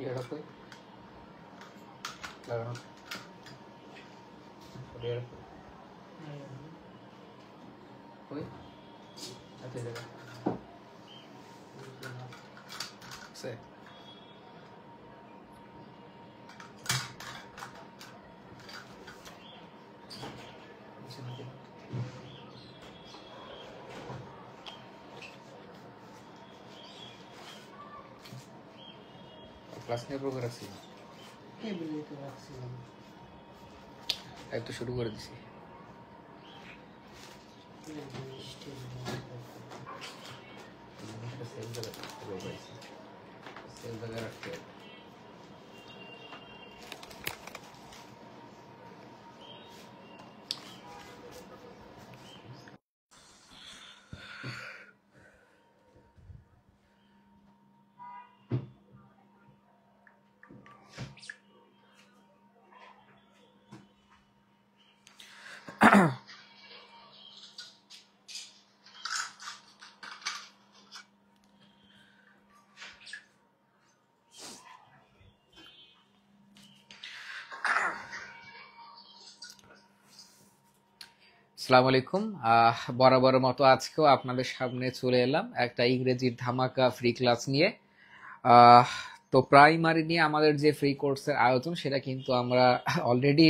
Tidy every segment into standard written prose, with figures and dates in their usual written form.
এটা কই লাগানো কই আচ্ছা দেখা সে ক্লাস নিয়ে প্রোগ্রাম আছে একটু শুরু করে দিছি সেল জায়গায় রাখতে হবে আসসালামু আলাইকুম বরাবর মতো আজকেও আপনাদের সামনে চলে এলাম একটা ইংরেজির ধামাকা ফ্রি ক্লাস নিয়ে তো প্রাইমারি নিয়ে আমাদের যে ফ্রি কোর্সের আয়োজন সেটা কিন্তু আমরা অলরেডি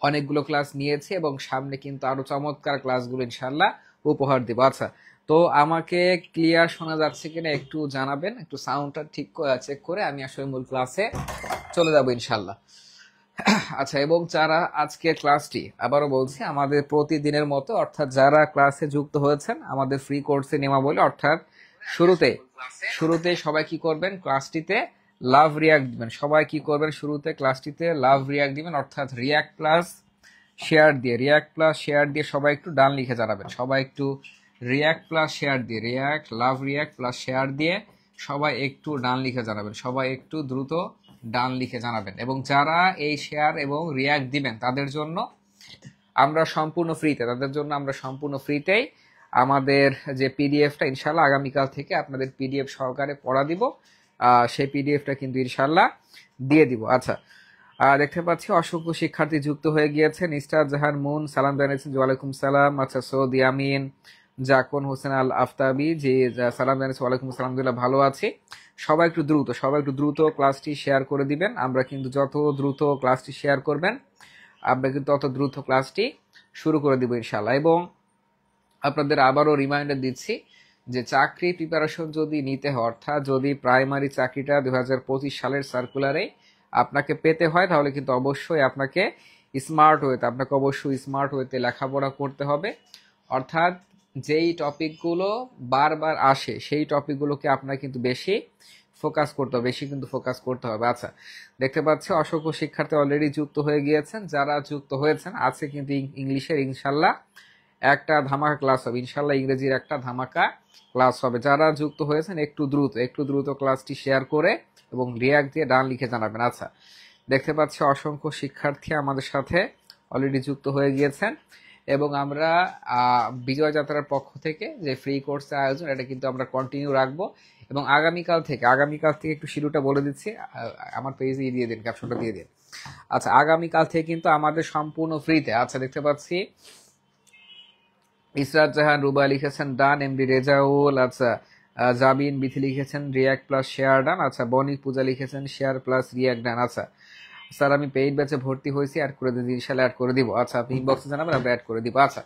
অনেকগুলো ক্লাস নিয়েছি এবং সামনে কিন্তু আরো চমৎকার ক্লাসগুলো ইনশাল্লাহ উপহার দেব আচ্ছা তো আমাকে ক্লিয়ার শোনা যাচ্ছে কিনা একটু জানাবেন একটু সাউন্ডটা ঠিক চেক করে আমি আসলে মূল ক্লাসে চলে যাব ইনশাল্লাহ আচ্ছা এবং যারা আজকে ক্লাসটি আবারও বলছি আমাদের প্রতিদিনের মতো অর্থাৎ যারা ক্লাসে যুক্ত হয়েছেন আমাদের ফ্রি কোর্সে নেওয়া বলে অর্থাৎ শুরুতে সবাই কি করবেন ক্লাসটিতে লাভ রিয়াক্ট দিবেন সবাই কি করবেন শুরুতে ক্লাসটিতে লাভ রিয়াক্ট দিবেন অর্থাৎ রিয়াক্ট প্লাস শেয়ার দিয়ে সবাই একটু ডান লিখে জানাবেন সবাই একটু রিয়াক্ট প্লাস শেয়ার দিয়ে লাভ রিয়াক্ট প্লাস শেয়ার দিয়ে সবাই একটু ডান লিখে জানাবেন সবাই একটু দ্রুত ডান লিখে জানাবেন এবং যারা এই শেয়ার এবং রিয়াক্ট দিবেন তাদের জন্য আমরা সম্পূর্ণ ফ্রিতেই আমাদের যে পিডিএফটা ইনশাল্লাহ আগামীকাল থেকে আপনাদের পিডিএফ সহকারে পড়া দিব সেই পিডিএফটা কিন্তু ইনশাল্লাহ দিয়ে দিব আচ্ছা দেখতে পাচ্ছি অসংখ্য শিক্ষার্থী যুক্ত হয়ে গিয়েছেন ইস্টার জাহান মুন সালাম জানিয়েছেন ওয়ালাইকুম সালাম আচ্ছা সৌদি আমিন জাকন হোসেন আল আফতাবি যে সালাম জানিয়েছেন ওয়ালাইকুম সালাম আলহামদুলিল্লাহ ভালো আছি সবাই একটু দ্রুত ক্লাসটি শেয়ার করে দিবেন আমরা কিন্তু যত দ্রুত ক্লাসটি শেয়ার করবেন আমরা কিন্তু তত দ্রুত ক্লাসটি শুরু করে দিব ইনশাআল্লাহ এবং আপনাদের আবারও রিমাইন্ডার দিচ্ছি যে চাকরি প্রিপারেশন যদি নিতে হয় অর্থাৎ যদি প্রাইমারি চাকরিটা 2025 সালের সার্কুলারে আপনাকে পেতে হয় তাহলে কিন্তু অবশ্যই আপনাকে স্মার্ট ওয়েতে লেখাপড়া করতে হবে অর্থাৎ যেই টপিকগুলো বারবার আসে সেই টপিকগুলোকে আপনার কিন্তু বেশি ফোকাস করতে হবে আচ্ছা দেখতে পাচ্ছি অসংখ্য শিক্ষার্থী অলরেডি যুক্ত হয়ে গিয়েছেন যারা যুক্ত হয়েছেন আছে কিন্তু ইংলিশের ইনশাল্লাহ একটা ধামাকা ক্লাস হবে ইনশাল্লাহ ইংরেজির একটা ধামাকা ক্লাস হবে যারা যুক্ত হয়েছেন একটু দ্রুত ক্লাসটি শেয়ার করে এবং রিয়াক্ট দিয়ে ডান লিখে জানাবেন আচ্ছা দেখতে পাচ্ছি অসংখ্য শিক্ষার্থী আমাদের সাথে অলরেডি যুক্ত হয়ে গিয়েছেন এবং আমরা বিজয় যাত্রার পক্ষ থেকে যে ফ্রি কোর্সের আয়োজন এটা কিন্তু আমরা কন্টিনিউ রাখবো এবং আগামীকাল থেকে একটু শিডিউলটা বলে দিচ্ছি আমার পেজে দিয়ে দিন ক্যাপশনটা দিয়ে দিন আচ্ছা আগামীকাল থেকে কিন্তু আমাদের সম্পূর্ণ ফ্রিতে আচ্ছা দেখতে পাচ্ছি ইসরাত জাহান রুবা লিখেছেন ডান এমডি রেজাউল আচ্ছা জাবিন বিথি লিখেছেন রিয়াক্ট প্লাস শেয়ার ডান আচ্ছা বনিক পূজা লিখেছেন শেয়ার প্লাস রিয়াক্ট ডান আচ্ছা স্যার আমি পেইড ব্যাচে ভর্তি হয়েছি অ্যাড করে দিই ইনশাআল্লাহ অ্যাড করে দিব আচ্ছা আপনি ইনবক্সে জানাবেন আমরা অ্যাড করে দিব আচ্ছা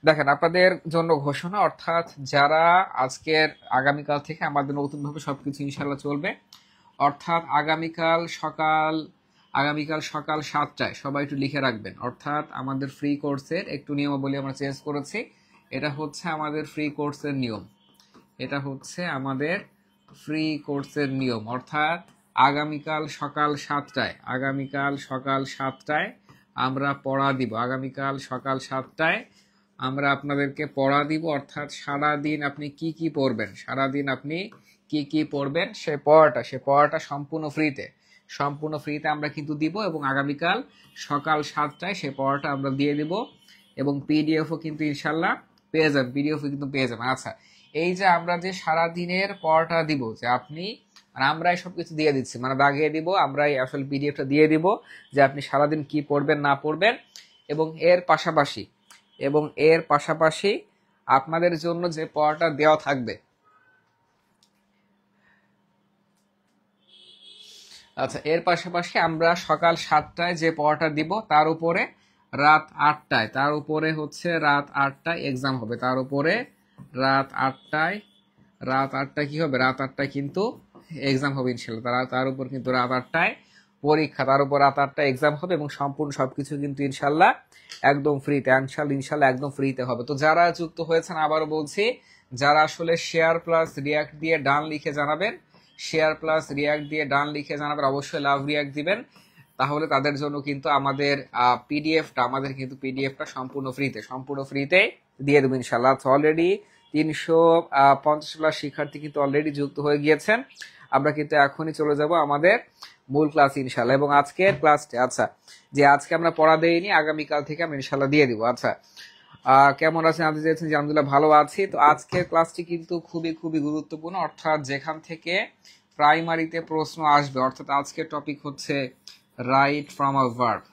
দেখেন আপনাদের জন্য ঘোষণা অর্থাৎ যারা আজকের আগামীকাল থেকে আমাদের নতুনভাবে সবকিছু ইনশাআল্লাহ চলবে অর্থাৎ আগামীকাল সকাল 7টায় সবাই একটু লিখে রাখবেন অর্থাৎ আমাদের ফ্রি কোর্সের একটু নিয়মাবলী আমরা চেঞ্জ করেছি এটা হচ্ছে আমাদের ফ্রি কোর্সের নিয়ম অর্থাৎ আগামীকাল সকাল 7টায় আমরা পড়া দিব আমরা আপনাদেরকে পড়া দিব অর্থাৎ সারাদিন আপনি কি পড়বেন সে পড়াটা সম্পূর্ণ ফ্রিতে আমরা কিন্তু দিব এবং আগামীকাল সকাল 7টায় সে পড়াটা আমরা দিয়ে দিব এবং পিডিএফও কিন্তু ইনশাল্লাহ পেয়ে যাবেন আচ্ছা এই যে আমরা যে সারাদিনের পড়াটা দিব যে আপনি মানে আমরাই সবকিছু দিয়ে দিচ্ছি, মানে দাগিয়ে দিব, আমরাই আসলে পিডিএফটা দিয়ে দিব যে আপনি সারাদিন কি পড়বেন না পড়বেন। এবং এর পাশাপাশি আপনাদের জন্য যে পড়াটা দেওয়া থাকবে, আচ্ছা, এর পাশাপাশি আমরা সকাল 7টায় যে পড়াটা দিব তার উপরে রাত 8টায়, তার উপরে হচ্ছে রাত 8টায় এক্সাম হবে, তার উপরে রাত 8টায় কি হবে, রাত 8টায় কিন্তু এক্সাম হবে ইনশাল্লাহ। তার উপর কিন্তু রাত 8টায় পরীক্ষা, তার উপর রাত 8টায় এক্সাম হবে এবং সম্পূর্ণ সবকিছু কিন্তু ইনশাল্লাহ একদম ফ্রিতে, ইনশাল্লাহ একদম ফ্রিতে হবে। তো যারা যুক্ত হয়েছেন আবারও বলছি, যারা আসলে শেয়ার প্লাস রিয়াক্ট দিয়ে ডান লিখে জানাবেন, শেয়ার প্লাস রিয়াক্ট দিয়ে ডান লিখে জানাবেন, অবশ্যই লাভ রিয়াক্ট দিবেন, তাহলে তাদের জন্য কিন্তু আমাদের কিন্তু পিডিএফটা সম্পূর্ণ ফ্রিতে দিয়ে দেবো ইনশাল্লাহ। অলরেডি 350+ শিক্ষার্থী কিন্তু অলরেডি যুক্ত হয়ে গিয়েছেন। আমরা কিন্তু এখনই চলে যাব আমাদের মূল ক্লাস ইনশাল্লাহ। এবং আজকের ক্লাসটা, আচ্ছা, যে আজকে আমরা পড়া দেইনি, আগামীকাল থেকে আমরা ইনশাল্লাহ দিয়ে দিব। আচ্ছা, কেমন আছেন আপনি? চেয়েছেন যে আলহামদুলিল্লাহ ভালো আছি। তো আজকের ক্লাসটি কিন্তু খুবই গুরুত্বপূর্ণ, অর্থাৎ যেখান থেকে প্রাইমারিতে প্রশ্ন আসবে, অর্থাৎ আজকের টপিক হচ্ছে রাইট ফ্রম অফ ভার্ব,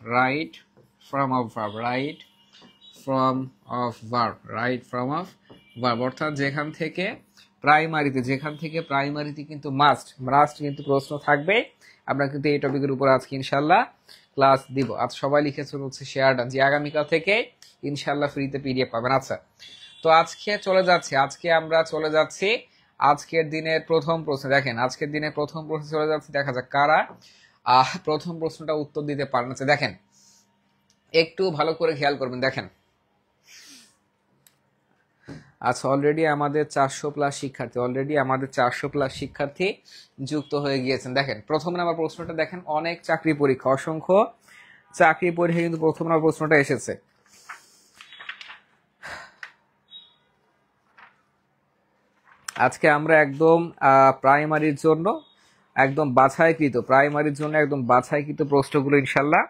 অর্থাৎ যেখান থেকে প্রাইমারিতে কিন্তু মাস্ট কিন্তু প্রশ্ন থাকবে। আমরা কিন্তু এই টপিকের উপর আজকে ইনশাল্লাহ ক্লাস দিব। আজ সবাই লিখেছেন হচ্ছে শেয়ার ডান, যে আগামীকাল থেকে ইনশাল্লাহ ফ্রিতে পিডিএফ পাবেন। আচ্ছা, তো আজকে আমরা চলে যাচ্ছি আজকের দিনের প্রথম প্রশ্ন। দেখেন, আজকের দিনের প্রথম প্রশ্ন চলে যাচ্ছে, দেখা যাক কারা প্রথম প্রশ্নটা উত্তর দিতে পারেন। আচ্ছা, দেখেন, একটু ভালো করে খেয়াল করবেন। দেখেন, আচ্ছা, অলরেডি আমাদের 400+ শিক্ষার্থী যুক্ত হয়ে গিয়েছেন। দেখেন, প্রথম নাম্বার প্রশ্নটা দেখেন, অনেক চাকরি পরীক্ষা, অসংখ্য চাকরি পরীক্ষা কিন্তু প্রথম নাম্বার প্রশ্নটা এসেছে। আজকে আমরা একদম প্রাইমারির জন্য একদম বাছাইকৃত প্রশ্নগুলো ইনশাল্লাহ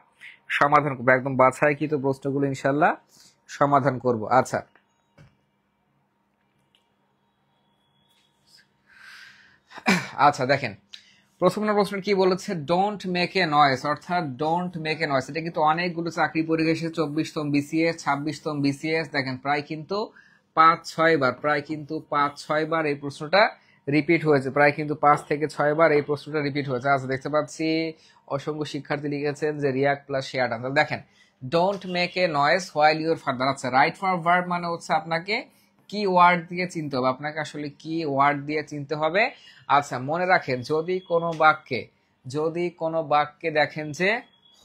সমাধান করব। আচ্ছা, দেখেন, প্রথম প্রশ্ন কি বলেছে, ডোন্ট মেক এ নয়েজ, অর্থাৎ ডোন্ট মেক এ নয়েজ। এটা কিন্তু অনেকগুলো চাকরি পরীক্ষা এসেছে, 24তম বিসিএস, 26তম বিসিএস। দেখেন, প্রায় কিন্তু 5-6 বার এই প্রশ্নটা রিপিট হয়েছে, প্রায় কিন্তু 5 থেকে 6 বার এই প্রশ্নটা রিপিট হয়েছে। আচ্ছা, দেখতে পাচ্ছি অসংখ্য শিক্ষার্থী লিখেছেন যে রিয়াক্ট প্লাস শেয়ার ডান। দেখেন, don't make a noise while your father. আচ্ছা, রাইট ফর ভার্ব মানে হচ্ছে আপনাকে কি ওয়ার্ড দিয়ে চিনতে হবে, আচ্ছা, মনে রাখেন, যদি কোনো বাক্যে দেখেন যে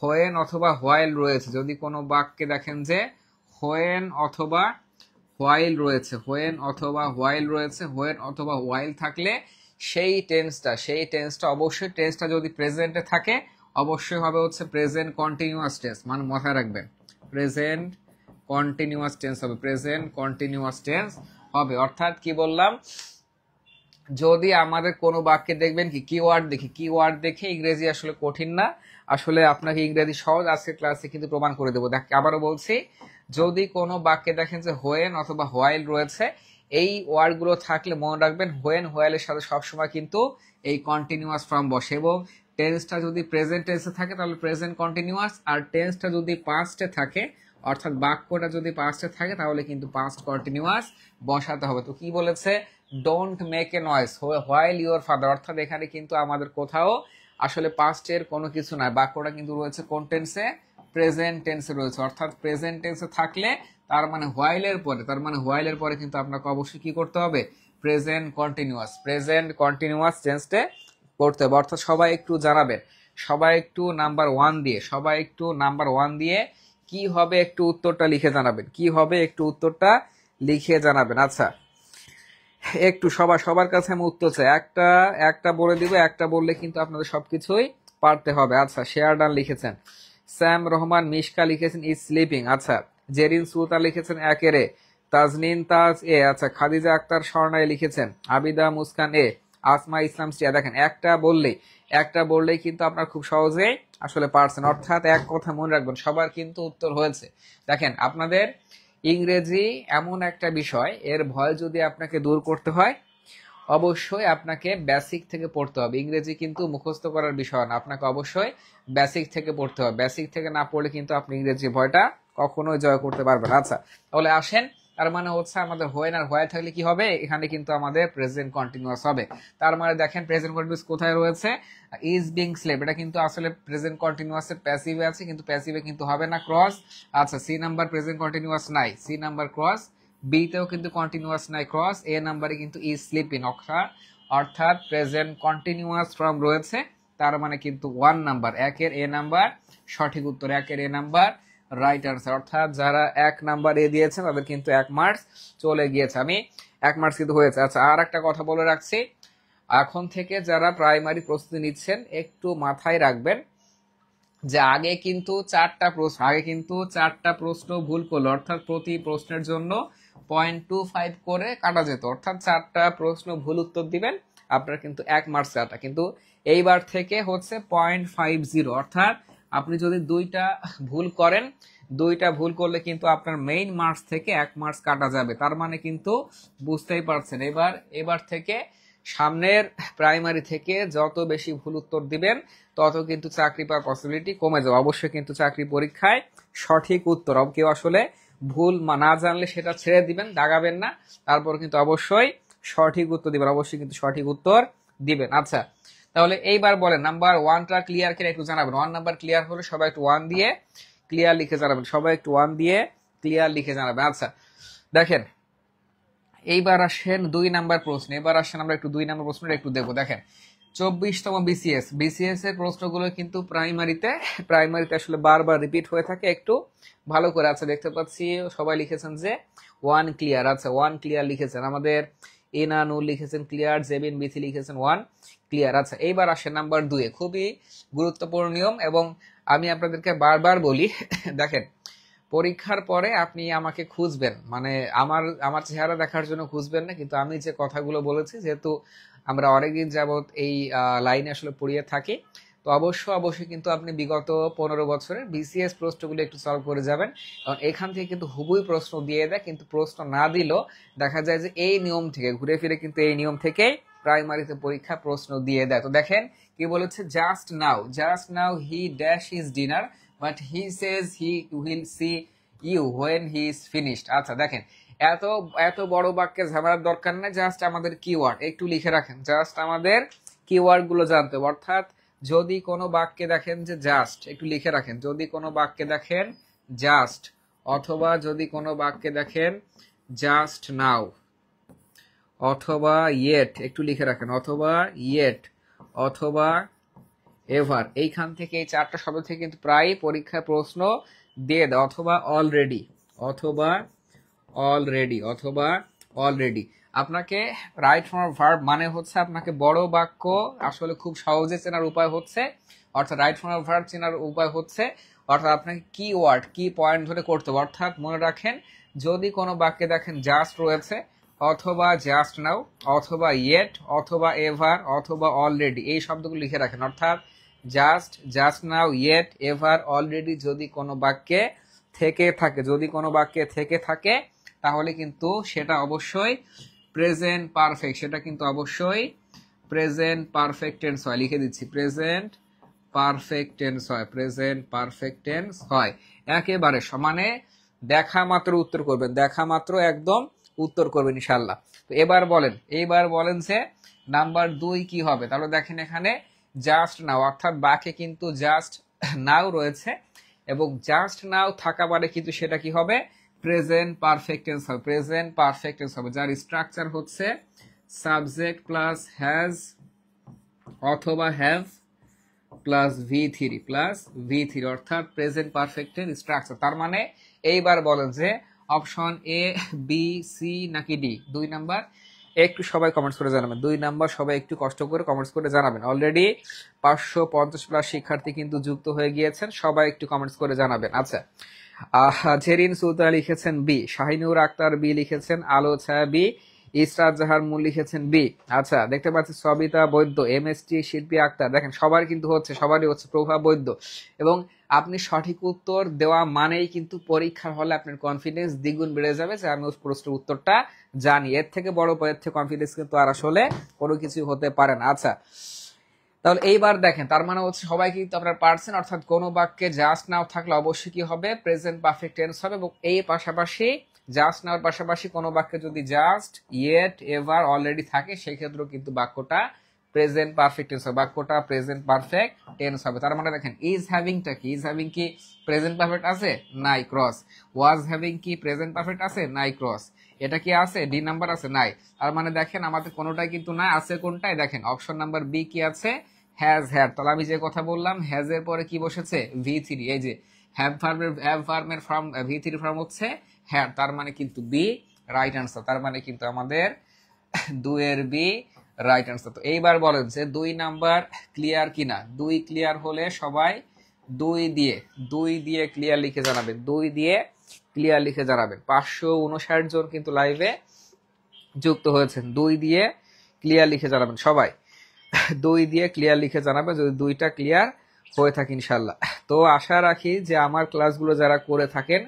হোয়েন অথবা হোয়াইল রয়েছে, হোয়েন অথবা হোয়াইল থাকলে সেই টেন্সটা অবশ্যই, টেন্সটা যদি প্রেজেন্টে থাকে অবশ্যই হবে হচ্ছে প্রেজেন্ট কন্টিনিউয়াস টেন্স, মানে মাথায় রাখবেন, প্রেজেন্ট কন্টিনিউয়াস টেন্স হবে। অর্থাৎ কি বললাম, যদি আমাদের কোনো বাক্যে দেখবেন কিওয়ার্ড দেখে ইংরেজি আসলে কঠিন না, আসলে আপনাকে ইংরেজি সহজ আজকের ক্লাসে কিন্তু প্রমাণ করে দেবো। আবারও বলছি, যদি কোনো বাক্যে দেখেন যে হোয়েন অথবা হোয়াইল রয়েছে, এই ওয়ার্ডগুলো থাকলে মনে রাখবেন হোয়েন হোয়াইলের সাথে সবসময় কিন্তু এই কন্টিনিউয়াস ফর্ম বসে, এবং টেন্সটা যদি প্রেজেন্ট টেন্সে থাকে তাহলে প্রেজেন্ট কন্টিনিউয়াস, আর টেন্সটা যদি পাস্টে থাকে, অর্থাৎ বাক্যটা যদি পাস্টে থাকে তাহলে কিন্তু পাস্ট কন্টিনিউয়াস বসাতে হবে। তো কি বলেছে, don't make a noise while your father, অর্থাৎ এখানে কিন্তু আমাদের কোথাও আসলে পাস্টের কোনো কিছু নাই, বাক্যটা কিন্তু রয়েছে কোন টেন্সে, প্রেজেন্ট টেন্সে রয়েছে। অর্থাৎ প্রেজেন্ট টেন্সে থাকলে তার মানে হোয়াইলের পরে কিন্তু আপনাকে অবশ্যই কি করতে হবে, প্রেজেন্ট কন্টিনিউয়াস টেন্সে করতে হবে। অর্থাৎ সবাই একটু জানাবেন, সবাই একটু নাম্বার 1 দিয়ে কি হবে একটু উত্তরটা লিখে জানাবেন। আচ্ছা, একটু সবার কাছে আমি উত্তর চাই, একটা বলে দিব, একটা বললে কিন্তু আপনাদের সবকিছুই পারতে হবে। আচ্ছা, শেয়ার ডান লিখেছেন, স্যাম রহমান মিশকা লিখেছেন ইজ স্লিপিং। আচ্ছা, জেরিন সুলতান লিখেছেন একেরে, তাজনিন তাজ এ। আচ্ছা, খাদিজা আক্তার স্বর্ণায় লিখেছেন, আবিদা মুস্কান এ, আসমা ইসলাম শ্রিয়া। দেখেন, একটা বললেই কিন্তু আপনার খুব সহজেই আসলে পারছেন। অর্থাৎ এক কথা মনে রাখবেন, সবার কিন্তু উত্তর হয়েছে। দেখেন, আপনাদের ইংরেজি এমন একটা বিষয়, এর ভয় যদি আপনাকে দূর করতে হয় অবশ্যই আপনাকে বেসিক থেকে পড়তে হবে। ইংরেজি কিন্তু মুখস্থ করার বিষয় না, আপনাকে অবশ্যই বেসিক থেকে পড়তে হবে। বেসিক থেকে না পড়লে কিন্তু আপনি ইংরেজি ভয়টা কখনোই জয় করতে পারবেন। আচ্ছা, তাহলে আসেন। তার মানে হচ্ছে আমাদের হোয়েন আর হোয়াই থাকলে কি হবে, এখানে কিন্তু আমাদের প্রেজেন্ট কন্টিনিউয়াস হবে। তার মানে দেখেন প্রেজেন্ট কন্টিনিউয়াস কোথায় রয়েছে, ইজ বিং স্লেভ, এটা কিন্তু আসলে প্রেজেন্ট কন্টিনিউয়াস এর প্যাসিভে আছে, কিন্তু প্যাসিভে কিন্তু হবে না, ক্রস। আচ্ছা, সি নাম্বার প্রেজেন্ট কন্টিনিউয়াস নাই, সি নাম্বার ক্রস। বি তেও কিন্তু কন্টিনিউয়াস নাই, ক্রস। এ নাম্বারে কিন্তু ইজ স্লিপিং, অর্থাৎ প্রেজেন্ট কন্টিনিউয়াস ফর্ম রয়েছে। তার মানে কিন্তু 1 নাম্বার, একের এ নাম্বার সঠিক উত্তর, একের এ নাম্বার রাইট আনসার। অর্থাৎ যারা 1 নাম্বার এ দিয়েছে তাদের কিন্তু 1 মার্কস চলে গিয়েছে, আমি 1 মার্কস কিন্তু হয়েছে। আচ্ছা, আর একটা কথা বলে রাখছি, এখন থেকে যারা প্রাইমারি প্রস্তুতি নিচ্ছেন একটু মাথায় রাখবেন যে আগে কিন্তু 4টা প্রশ্ন ভুল করলো, অর্থাৎ প্রতি প্রশ্নের জন্য 0.25 করে কাটা যেত, অর্থাৎ 4টা প্রশ্ন ভুল উত্তর দিবেন আপনার কিন্তু 1 মার্কস কাটা। কিন্তু এইবার থেকে হচ্ছে 0.50, অর্থাৎ আপনি যদি 2টা ভুল করেন, 2টা ভুল করলে কিন্তু আপনার মেইন মার্কস থেকে 1 মার্কস কাটা যাবে। তার মানে কিন্তু বুঝতেই পারছেন, এবার থেকে সামনের প্রাইমারি থেকে যত বেশি ভুল উত্তর দিবেন তত কিন্তু চাকরি পাওয়ার পসিবিলিটি কমে যাবে। অবশ্যই কিন্তু চাকরি পরীক্ষায় সঠিক উত্তর, কেউ আসলে ভুল না জানলে সেটা ছেড়ে দিবেন, দাগাবেন না, তারপর কিন্তু অবশ্যই সঠিক উত্তর দিবেন, অবশ্যই কিন্তু সঠিক উত্তর দিবেন। আচ্ছা, তাহলে এইবার বলেন নাম্বার 1টা ক্লিয়ার কিনা একটু জানাবেন। 1 নাম্বার ক্লিয়ার হলে সবাই একটু 1 দিয়ে ক্লিয়ার লিখে জানাবেন, সবাই একটু 1 দিয়ে ক্লিয়ার লিখে জানাবেন। আচ্ছা, দেখেন এইবার আসেন 2 নাম্বার প্রশ্ন। এবার আসেন আমরা একটু 2 নাম্বার প্রশ্নটা একটু দেখবো। দেখেন 24তম বিসিএস এর প্রশ্নগুলো কিন্তু প্রাইমারিতে আসলে বারবার রিপিট হয়ে থাকে, একটু ভালো করে। আচ্ছা, দেখতে পাচ্ছি সবাই লিখেছেন যে 1 ক্লিয়ার। আচ্ছা, 1 ক্লিয়ার লিখেছেন, আমাদের এনানুল লিখেছেন ক্লিয়ার, জেবিন বিথি লিখেছেন 1 ক্লিয়ার। আচ্ছা, এইবার আসেন নাম্বার 2 এ, খুবই গুরুত্বপূর্ণ নিয়ম এবং আমি আপনাদেরকে বারবার বলি দেখেন পরীক্ষার পরে আপনি আমাকে খুঁজবেন, মানে আমার চেহারা দেখার জন্য খুঁজবেন না, কিন্তু আমি যে কথাগুলো বলেছি, যেহেতু আমরা অনেকদিন যাবত এই লাইনে আসলে পড়িয়ে থাকি, তো অবশ্যই কিন্তু আপনি বিগত 15 বছরের বিসিএস প্রশ্নগুলো একটু সলভ করে যাবেন। কারণ এখান থেকে কিন্তু হুবই প্রশ্ন দিয়ে দেয়, কিন্তু প্রশ্ন না দিলেও দেখা যায় যে এই নিয়ম থেকে ঘুরে ফিরে কিন্তু এই নিয়ম থেকে প্রাইমারিতে পরীক্ষা প্রশ্ন দিয়ে দেয়। তো দেখেন কি বলেছে, just now he dash his dinner but he says he will see you when he is finished. আচ্ছা, দেখেন এত এত বড় বাক্যে ঝামেলার দরকার নেই, জাস্ট আমাদের কিওয়ার্ড একটু লিখে রাখেন, জাস্ট আমাদের কিওয়ার্ড গুলো জানতে হবে। অর্থাৎ যদি কোনো বাক্যে দেখেন যে জাস্ট, একটু লিখে রাখেন, যদি কোনো বাক্যে দেখেন জাস্ট, অথবা যদি কোনো বাক্যে দেখেন জাস্ট নাও, অথবা ইয়েট, একটু লিখে রাখেন, অথবা ইয়েট, অথবা এভার, এইখান থেকে এই 4টা শব্দ থেকে কিন্তু প্রায় পরীক্ষায় প্রশ্ন দিয়ে দেয়, অথবা অলরেডি, অথবা অলরেডি। আপনাকে রাইট ফর্ম অফ ভার্ব মানে হচ্ছে আপনাকে বড় বাক্য আসলে খুব সহজে চেনার উপায় হচ্ছে, অর্থাৎ রাইট ফর্ম অফ ভার্ব চেনার উপায় হচ্ছে, অর্থাৎ আপনাকে কি ওয়ার্ড কি পয়েন্ট ধরে করতে হবে। অর্থাৎ মনে রাখেন, যদি কোনো বাক্যে দেখেন জাস্ট রয়েছে, অথবা জাস্ট নাও, অথবা ইয়েট, অথবা এভার, অথবা অলরেডি, এই শব্দগুলো লিখে রাখেন। অর্থাৎ just now, yet, ever, already যদি কোনো বাক্যে থেকে থাকে, তাহলে কিন্তু সেটা অবশ্যই প্রেজেন্ট পারফেক্ট, সেটা কিন্তু অবশ্যই প্রেজেন্ট পারফেক্ট টেন্স হয়। লিখে দিচ্ছি, প্রেজেন্ট পারফেক্ট টেন্স হয়। একেবারে সমানে দেখা মাত্র উত্তর করবেন, দেখা মাত্র একদম উত্তর করবেন ইনশাল্লাহ। তো এইবার বলেন যে নাম্বার 2 কি হবে। তাহলে দেখেন এখানে জাস্ট নাও, অর্থাৎ বাক্যে কিন্তু জাস্ট নাও রয়েছে এবং জাস্ট নাও থাকা মানে কিন্তু সেটা কি হবে, প্রেজেন্ট পারফেক্ট টেন্স হবে, যার স্ট্রাকচার হচ্ছে সাবজেক্ট প্লাস হ্যাজ অথবা হ্যাভ প্লাস ভি থ্রি, অর্থাৎ প্রেজেন্ট পারফেক্টের স্ট্রাকচার। তার মানে এইবার বলেন যে অপশন এ, বি, সি নাকি ডি। 2 নাম্বার একটু সবাই কমেন্টস করে জানাবেন, 2 নাম্বার সবাই একটু কষ্ট করে কমেন্টস করে জানাবেন। অলরেডি 550+ শিক্ষার্থী কিন্তু যুক্ত হয়ে গিয়েছেন, সবাই একটু কমেন্টস করে জানাবেন। আচ্ছা, জেরিন সুলতানা লিখেছেন বি, শাহিনুর আক্তার বি লিখেছেন, আলো ছায়া বি, ইসরাত জাহার মূল লিখেছেন বি। আচ্ছা, দেখতে পাচ্ছি সবিতা বৈদ্য, এমএসটি শিল্পী আক্তার, দেখেন সবারই হচ্ছে প্রভা বৈদ্য। এবং আপনি সঠিক উত্তর দেওয়া মানেই কিন্তু পরীক্ষার হলে আপনার কনফিডেন্স দ্বিগুণ বেড়ে যাবে যে আমি প্রশ্নের উত্তরটা জানি। এর থেকে বড় এর থেকে কনফিডেন্স কিন্তু আর আসলে কোনো কিছু হতে পারে না। আচ্ছা, তাহলে এইবার দেখেন, তার মানে হচ্ছে সবাই কিন্তু আপনার পারছেন, অর্থাৎ কোনো বাক্যে জাস্ট নাও থাকলে অবশ্যই কি হবে, প্রেজেন্ট পারফেক্ট টেন্স হবে। এবং এই পাশাপাশি জাস্ট নাওর পাশাপাশি কোনো বাক্যে যদি জাস্ট, ইয়েট, এভার, অলরেডি থাকে সেই ক্ষেত্রেও কিন্তু বাক্যটা প্রেজেন্ট পারফেক্ট টেন্স হবে, বাক্যটা প্রেজেন্ট পারফেক্ট টেন্স হবে। তার মানে দেখেন, ইজ হ্যাভিংটা কি, ইজ হ্যাভিং কি প্রেজেন্ট পারফেক্ট আছে, নাই, ক্রস। ওয়াজ হ্যাভিং কি প্রেজেন্ট পারফেক্ট আছে, নাই, ক্রস। এটা কি আছে, ডি নাম্বার আছে, নাই। তার মানে দেখেন আমাদের কোনোটাই কিন্তু না, আছে কোনটাই, দেখেন অপশন নাম্বার বি কি আছে, হ্যাজ হ্যাড। তাহলে আমি যে কথা বললাম, হ্যাজ এর পরে কি বসেছে, V3। এই যে হ্যাভ ভার্বের ফর্ম, V3 ফর্ম হচ্ছে হ্যাড, তার মানে কিন্তু বি রাইট আনসার। তার মানে কিন্তু আমাদের 2 এর বি রাইট আনসার। তো এইবার বলেন যে 2 নাম্বার ক্লিয়ার কিনা। 2 ক্লিয়ার হলে সবাই 2 দিয়ে ক্লিয়ার লিখে জানাবেন, 2 দিয়ে ক্লিয়ার লিখে জানাবেন। 559 জন কিন্তু লাইভে যুক্ত হয়েছেন, 2 দিয়ে ক্লিয়ার লিখে জানাবেন সবাই। 2 দিয়ে ক্লিয়ার লিখে জানাবে যদি 2টা ক্লিয়ার হয়ে থাকে ইনশাল্লাহ। তো আশা রাখি যে আমার ক্লাসগুলো যারা করে থাকেন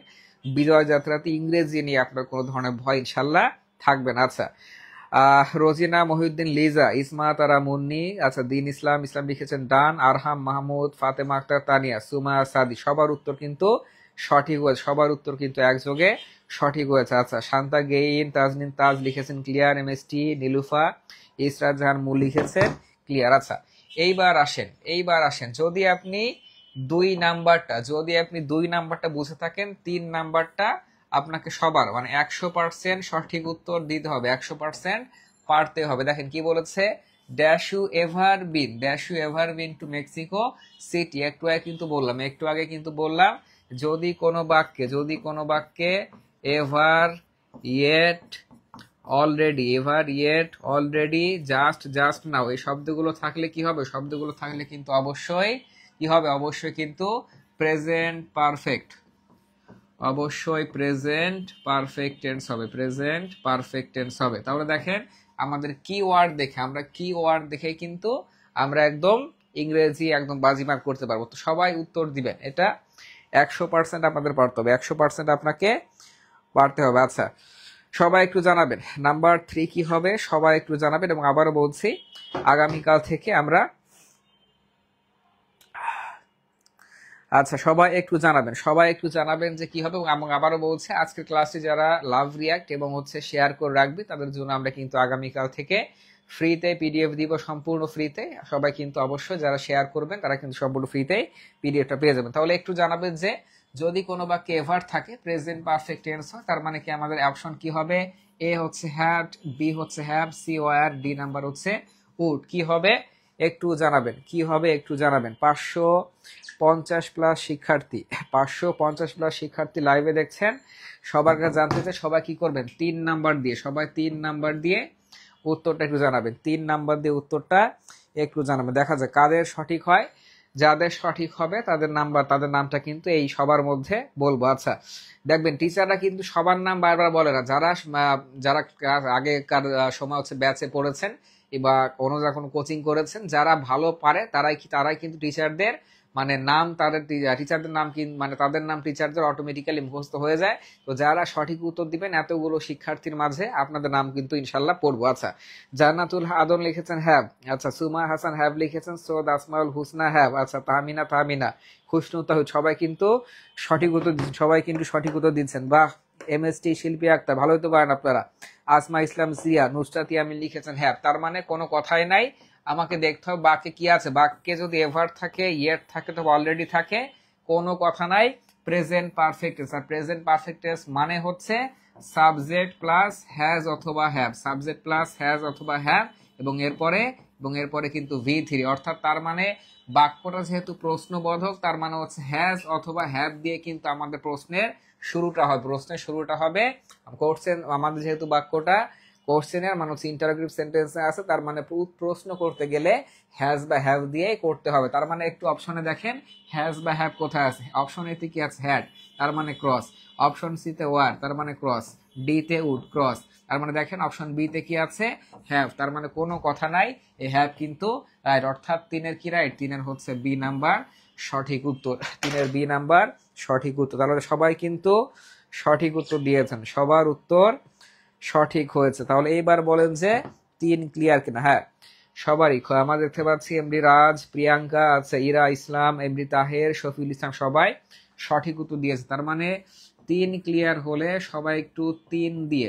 বিজয় যাত্রাতে ইংরেজি নিয়ে আপনার কোনো ধরনের ভয় ইনশাল্লাহ থাকবে না। আচ্ছা, রোজিনা মহিউদ্দিন, লিজা, ইসমা তারা মুন্নি, আচ্ছা দিন ইসলাম লিখেছেন ডান, আরহাম মাহমুদ, ফাতেমা আক্তার তানিয়া, সুমা সাদি, সবার উত্তর কিন্তু সঠিক হয়েছে, সবার উত্তর কিন্তু একযোগে সঠিক হয়েছে। আচ্ছা, শান্তা গেইন, তাজনিন তাজ লিখেছেন ক্লিয়ার, MST, নীলুফা, ইসরাত জাহান মূল লিখেছেন ক্লিয়ার। আচ্ছা, এইবার আসেন যদি আপনি 2 নাম্বারটা বুঝে থাকেন, 3 নাম্বারটা আপনাকে সবার মানে 100% সঠিক উত্তর দিতে হবে, 100% পারতে হবে। দেখেন কি বলেছে, dash you ever been to Mexico City. একটু আগে কিন্তু বললাম যদি কোনো বাক্যে ever, yet, already, just now এই শব্দগুলো থাকলে কি হবে, শব্দগুলো থাকলে কিন্তু অবশ্যই কি হবে, অবশ্যই কিন্তু প্রেজেন্ট পারফেক্ট, অবশ্যই প্রেজেন্ট পারফেক্ট টেন্স হবে, তাহলে দেখেন আমাদের কি ওয়ার্ড দেখে কিন্তু আমরা একদম ইংরেজি একদম বাজিমার করতে পারবো। তো সবাই উত্তর দিবেন, এটা 100% আপনাদের পারতে হবে, 100% আপনাকে পারতে হবে। আচ্ছা, সবাই একটু জানাবেন নাম্বার 3 কি হবে, সবাই একটু জানাবেন। এবং আবারও বলছি আগামীকাল থেকে আমরা, আচ্ছা সবাই একটু জানাবেন যে কি হবে। এবং আবারও বলছে আজকের ক্লাসে যারা লাভ রিয়াক্ট এবং হচ্ছে শেয়ার করে রাখবে তাদের জন্য আমরা কিন্তু আগামীকাল থেকে ফ্রিতে PDF দিব, সম্পূর্ণ ফ্রিতে। সবাই কিন্তু অবশ্যই যারা শেয়ার করবেন তারা কিন্তু সম্পূর্ণ ফ্রিতে PDFটা পেয়ে যাবেন। তাহলে একটু জানাবেন যে যদি কোনো বাক্যে এভার থাকে প্রেজেন্ট পারফেক্ট টেন্স হয়, তার মানে কি আমাদের অপশন কি হবে, A হচ্ছে হ্যাড, B হচ্ছে have, C were, D number হচ্ছে উড। কি হবে একটু জানাবেন, 550 প্লাস শিক্ষার্থী লাইভে দেখছেন। সবার কাছে জানতে চাই সবাই কি করবেন, 3 নাম্বার দিয়ে উত্তরটা একটু জানাবেন, 3 নাম্বার দিয়ে উত্তরটা একটু জানাবেন। দেখা যায় কাদের সঠিক হয়, যাদের সঠিক হবে তাদের নামটা কিন্তু এই সবার মধ্যে বলবো। আচ্ছা, দেখবেন টিচাররা কিন্তু সবার নাম বারবার বলে না, যারা আগেকার সময় হচ্ছে ব্যাচে পড়েছেন বা কোনো যখন কোচিং করেছেন, যারা ভালো পারে তারাই কিন্তু টিচারদের মানে নাম, টিচারদের নাম মানে তাদের নাম টিচারদের অটোমেটিক্যালি মুখস্থ হয়ে যায়। তো যারা সঠিক উত্তর দিবেন এতগুলো শিক্ষার্থীর মাঝে আপনাদের নাম কিন্তু ইনশাল্লাহ পড়বো। আচ্ছা, জান্নাতুল আদন লিখেছেন হ্যাভ, আচ্ছা সুমা হাসান হ্যাভ লিখেছেন, সৈয়দ আসমাউল হুসনা হ্যাভ, আচ্ছা তাহমিনা, খুশনু তাহিদ সবাই কিন্তু সঠিক উত্তর দিচ্ছেন। বাহ, MST শিল্পী আক্তার, ভালোই তো পারেন আপনারা। আসমা ইসলাম জিয়া, নুসরাত ইয়ামিন লিখেছেন হ্যাভ। তার মানে কোনো কথাই নাই, আমাকে দেখতে হবে বাক্যে কি আছে। বাক্যে যদি এভার থাকে, ইয়েট থাকে, তো অলরেডি থাকে, কোনো কথা নাই, প্রেজেন্ট পারফেক্ট টেন্স। আর প্রেজেন্ট পারফেক্ট টেন্স মানে হচ্ছে সাবজেক্ট প্লাস হ্যাজ অথবা হ্যাভ, এবং এরপরে কিন্তু V3, অর্থাৎ তার মানে বাক্যটা যেহেতু প্রশ্নবোধক, তার মানে হচ্ছে হ্যাজ অথবা হ্যাভ দিয়ে কিন্তু আমাদের প্রশ্নের শুরুটা হবে। কোশ্চেন আমাদের যেহেতু বাক্যটা কোশ্চেনের মানে হচ্ছে ইন্টারোগেটিভ সেন্টেন্সে আছে, তার মানে প্রশ্ন করতে গেলে হ্যাজ বা হ্যাভ দিয়েই করতে হবে। তার মানে একটু অপশনে দেখেন হ্যাজ বা হ্যাভ কোথায় আছে, অপশন এতে কি আছে, হ্যাড, তার মানে ক্রস, অপশন সি তে ওয়ার, তার মানে ক্রস, ডি তে উড, ক্রস, তার মানে দেখেন অপশন বি তে কি আছে, হ্যাভ, তার মানে কোনো কথা নাই, এই হ্যাভ কিন্তু রাইট, অর্থাৎ 3 এর কি রাইট, 3 এর হচ্ছে বি নাম্বার সঠিক উত্তর। 3-এর বি নাম্বার সঠিক উত্তর। তাহলে সবাই কিন্তু সঠিক উত্তর দিয়েছেন, সবার উত্তর সঠিক হয়েছে। তাহলে এইবার বলেন যে 3 ক্লিয়ার কিনা। হ্যাঁ, সবারই। আমরা দেখতে পাচ্ছি এমডি রাজ, প্রিয়াঙ্কা, আচ্ছা ইরা ইসলাম, এমডি তাহের, শফিউল ইসলাম সবাই সঠিক উত্তর দিয়েছে। তার মানে 3 ক্লিয়ার হলে সবাই একটু 3 দিয়ে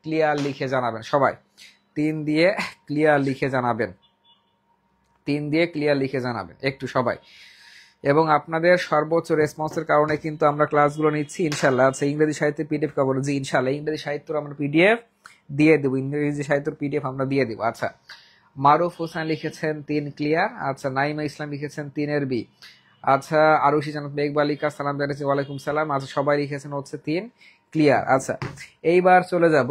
ক্লিয়ার লিখে জানাবেন। সবাই 3 দিয়ে ক্লিয়ার লিখে জানাবেন, 3 দিয়ে ক্লিয়ার লিখে জানাবেন একটু সবাই। এবং আপনাদের সর্বোচ্চ রেসপন্সের কারণে কিন্তু আমরা ক্লাসগুলো নিচ্ছি ইনশাল্লাহ। আচ্ছা, ইংরেজি সাহিত্যের পিডিএফ খবর জি ইনশাল্লাহ ইংরেজি সাহিত্যের আমরা পিডিএফ দিয়ে দেবো, ইংরেজি সাহিত্যের পিডিএফ আমরা দিয়ে দেবো। আচ্ছা, মারুফ হোসেন লিখেছেন 3 ক্লিয়ার। আচ্ছা, নাইমা ইসলাম লিখেছেন 3-এর বি। আচ্ছা, আরুষি জানাত মেঘবালিকা সালাম জানিয়েছি, ওয়ালাইকুম সালাম। আচ্ছা, সবাই লিখেছেন হচ্ছে 3 ক্লিয়ার। আচ্ছা, এইবার চলে যাব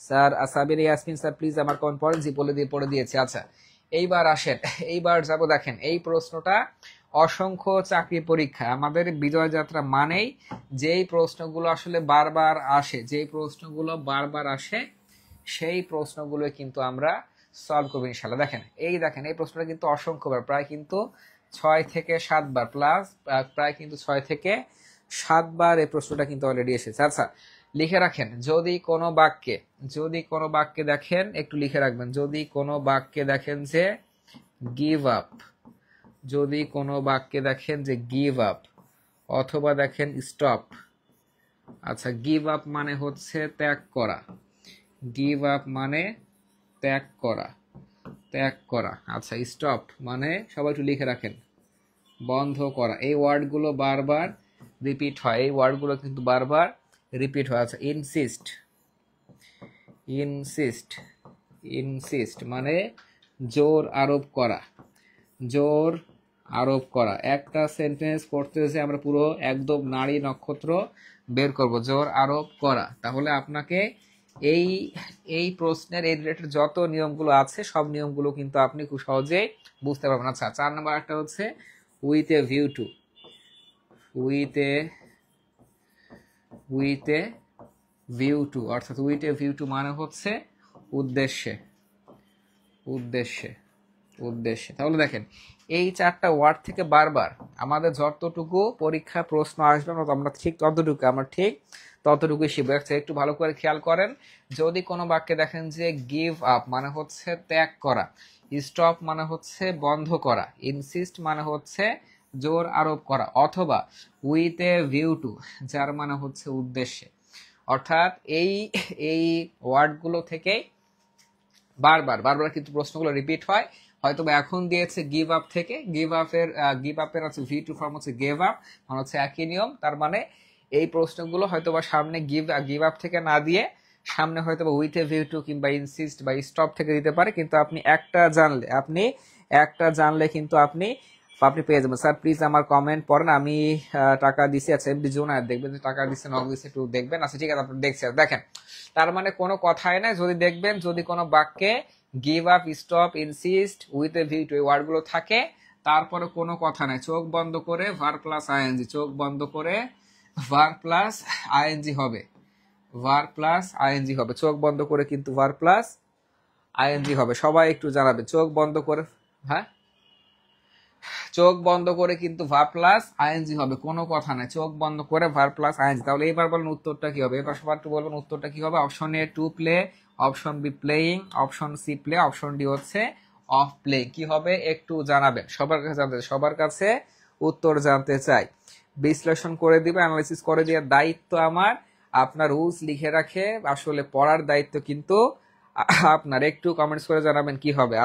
sir Sabir Yasmin sir please আমার কমেন্ট পড়েন। জি পড়ে দিয়েছি। আচ্ছা, এইবার আসেন, এইবার যাব দেখেন এই প্রশ্নটা অসংখ্য চাকরি পরীক্ষা আমাদের বিজয় যাত্রা মানেই যেই প্রশ্নগুলো আসলে বারবার আসে, সেই প্রশ্নগুলো কিন্তু আমরা সলভ করবো ইনশাল্লাহ। দেখেন এই প্রশ্নটা কিন্তু অসংখ্যবার, প্রায় কিন্তু 6 থেকে 7 বার প্লাস, প্রায় কিন্তু 6 থেকে 7 বার এই প্রশ্নটা কিন্তু অলরেডি এসেছে। আচ্ছা, লিখে রাখেন, যদি কোনো বাক্যে দেখেন, একটু লিখে রাখবেন, যদি কোনো বাক্যে দেখেন যে গিভ আপ, যদি কোনো বাক্যে দেখেন যে গিভ আপ অথবা দেখেন স্টপ। আচ্ছা, গিভ আপ মানে হচ্ছে ত্যাগ করা, গিভ আপ মানে ত্যাগ করা। আচ্ছা, স্টপ মানে সবাই একটু লিখে রাখেন বন্ধ করা। এই ওয়ার্ডগুলো বারবার রিপিট হয়, এই ওয়ার্ডগুলো কিন্তু বারবার রিপিট হয়। আচ্ছা, ইনসিস্ট মানে জোর আরোপ করা। একটা সেন্টেন্স করতে যে আমরা পুরো একদম নারী নক্ষত্র বের করব, জোর আরোপ করা। তাহলে আপনাকে এই প্রশ্নের এই রিলেটেড যত নিয়মগুলো আছে সব নিয়মগুলো কিন্তু আপনি খুব সহজেই বুঝতে পারবেন। আচ্ছা, 4 নাম্বার একটা হচ্ছে উইথ এ ভিউ টু, অর্থাৎ উইথ এ ভিউ টু মানে হচ্ছে উদ্দেশ্যে। তাহলে দেখেন এই 4টা ওয়ার্ড থেকে বারবার আমাদের যতটুকু পরীক্ষা প্রশ্ন আসবে আমরা ঠিক ততটুকুই শিখবো। একটু ভালো করে খেয়াল করেন, যদি কোনো বাক্যে দেখেন যে গিভ আপ মানে হচ্ছে ত্যাগ করা, স্টপ মানে হচ্ছে বন্ধ করা, ইনসিস্ট মানে হচ্ছে জোর আরোপ করা, অথবা উইথ এ ভিউ টু যার মানে হচ্ছে উদ্দেশ্যে, অর্থাৎ এই ওয়ার্ডগুলো থেকে বারবার কিন্তু প্রশ্নগুলো রিপিট হয়। হয়তো এখন দিয়েছে গিভ আপ থেকে, গিভ আপের হচ্ছে ভি টু ফর্ম হচ্ছে গিভ আপ, মানে হচ্ছে একই নিয়ম। তার মানে এই প্রশ্নগুলো হয়তোবা সামনে গিভ আপ থেকে না দিয়ে সামনে হয়তোবা উইথ এ ভিউ টু কিংবা ইনসিস্ট বা স্টপ থেকে দিতে পারে। কিন্তু আপনি একটা জানলে কিন্তু আপনি পেয়ে যাবেন। স্যার প্লিজ আমার কমেন্ট পড়েন, আমি টাকা দিছি। আচ্ছা, এমডি জোনায়েত দেখবেন যে টাকা দিচ্ছে, নক দিচ্ছে, একটু দেখবেন। আচ্ছা, ঠিক আছে, আপনি দেখছি। দেখেন, তার মানে কোনো কথাই নাই, যদি দেখবেন যদি কোনো বাক্যে give up, stop, insist, with a view two এই ওয়ার্ডগুলো থাকে, তারপরে কোনো কথা নাই, চোখ বন্ধ করে ভার প্লাস আইএনজি, চোখ বন্ধ করে ভার প্লাস আইএনজি হবে, চোখ বন্ধ করে কিন্তু ভার প্লাস আইএনজি হবে। সবাই একটু জানাবে চোখ বন্ধ করে, হ্যাঁ চোখ বন্ধ করে কিন্তু ভার প্লাস আইএনজি হবে, কোনো কথা নাই, চোখ বন্ধ করে ভার প্লাস আইএনজি। তাহলে এবার বলেন উত্তরটা কি হবে, এবার সবার একটু বলবেন উত্তরটা কি হবে। Option A to play, option be playing, option see play, option D হচ্ছে অফ প্লে। কি হবে একটু জানাবেন, সবার কাছে উত্তর জানতে চাই। বিশ্লেষণ করে দিবে, অ্যানালাইসিস করে দেওয়ার দায়িত্ব আমার, আপনার রুলস লিখে রাখে আসলে পড়ার দায়িত্ব কিন্তু আপনার। একটু কমেন্টস করে জানাবেন কি হবে।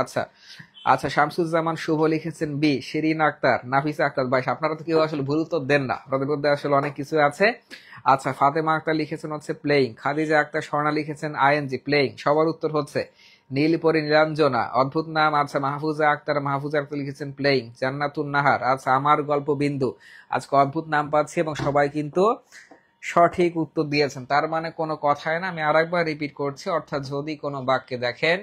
আচ্ছা, শামসুজ্জামান শুভ লিখেছেন বি, শিরিন আক্তার, নাফিসা আক্তার। ভাই আপনারা তো কেউ আসলে ভুল উত্তর দেন না, আপনাদের মধ্যে আসলে অনেক কিছু আছে। আচ্ছা, ফাতেমা আক্তার লিখেছেন হচ্ছে প্লেইং, খাদিজা আক্তার স্বর্ণা লিখেছেন আইএনজি প্লেইং। সবার উত্তর হচ্ছে নীলপরি নীলাঞ্জনা, অদ্ভুত নাম। আচ্ছা, মাহফুজা আক্তার লিখেছেন প্লেইং। জান্নাতুন নাহার, আচ্ছা আমার গল্প বিন্দু, আজকে অদ্ভুত নাম পাচ্ছি এবং সবাই কিন্তু সঠিক উত্তর দিয়েছেন। তার মানে কোনো কথাই না, আমি আরেকবার রিপিট করছি, অর্থাৎ যদি কোনো বাক্যে দেখেন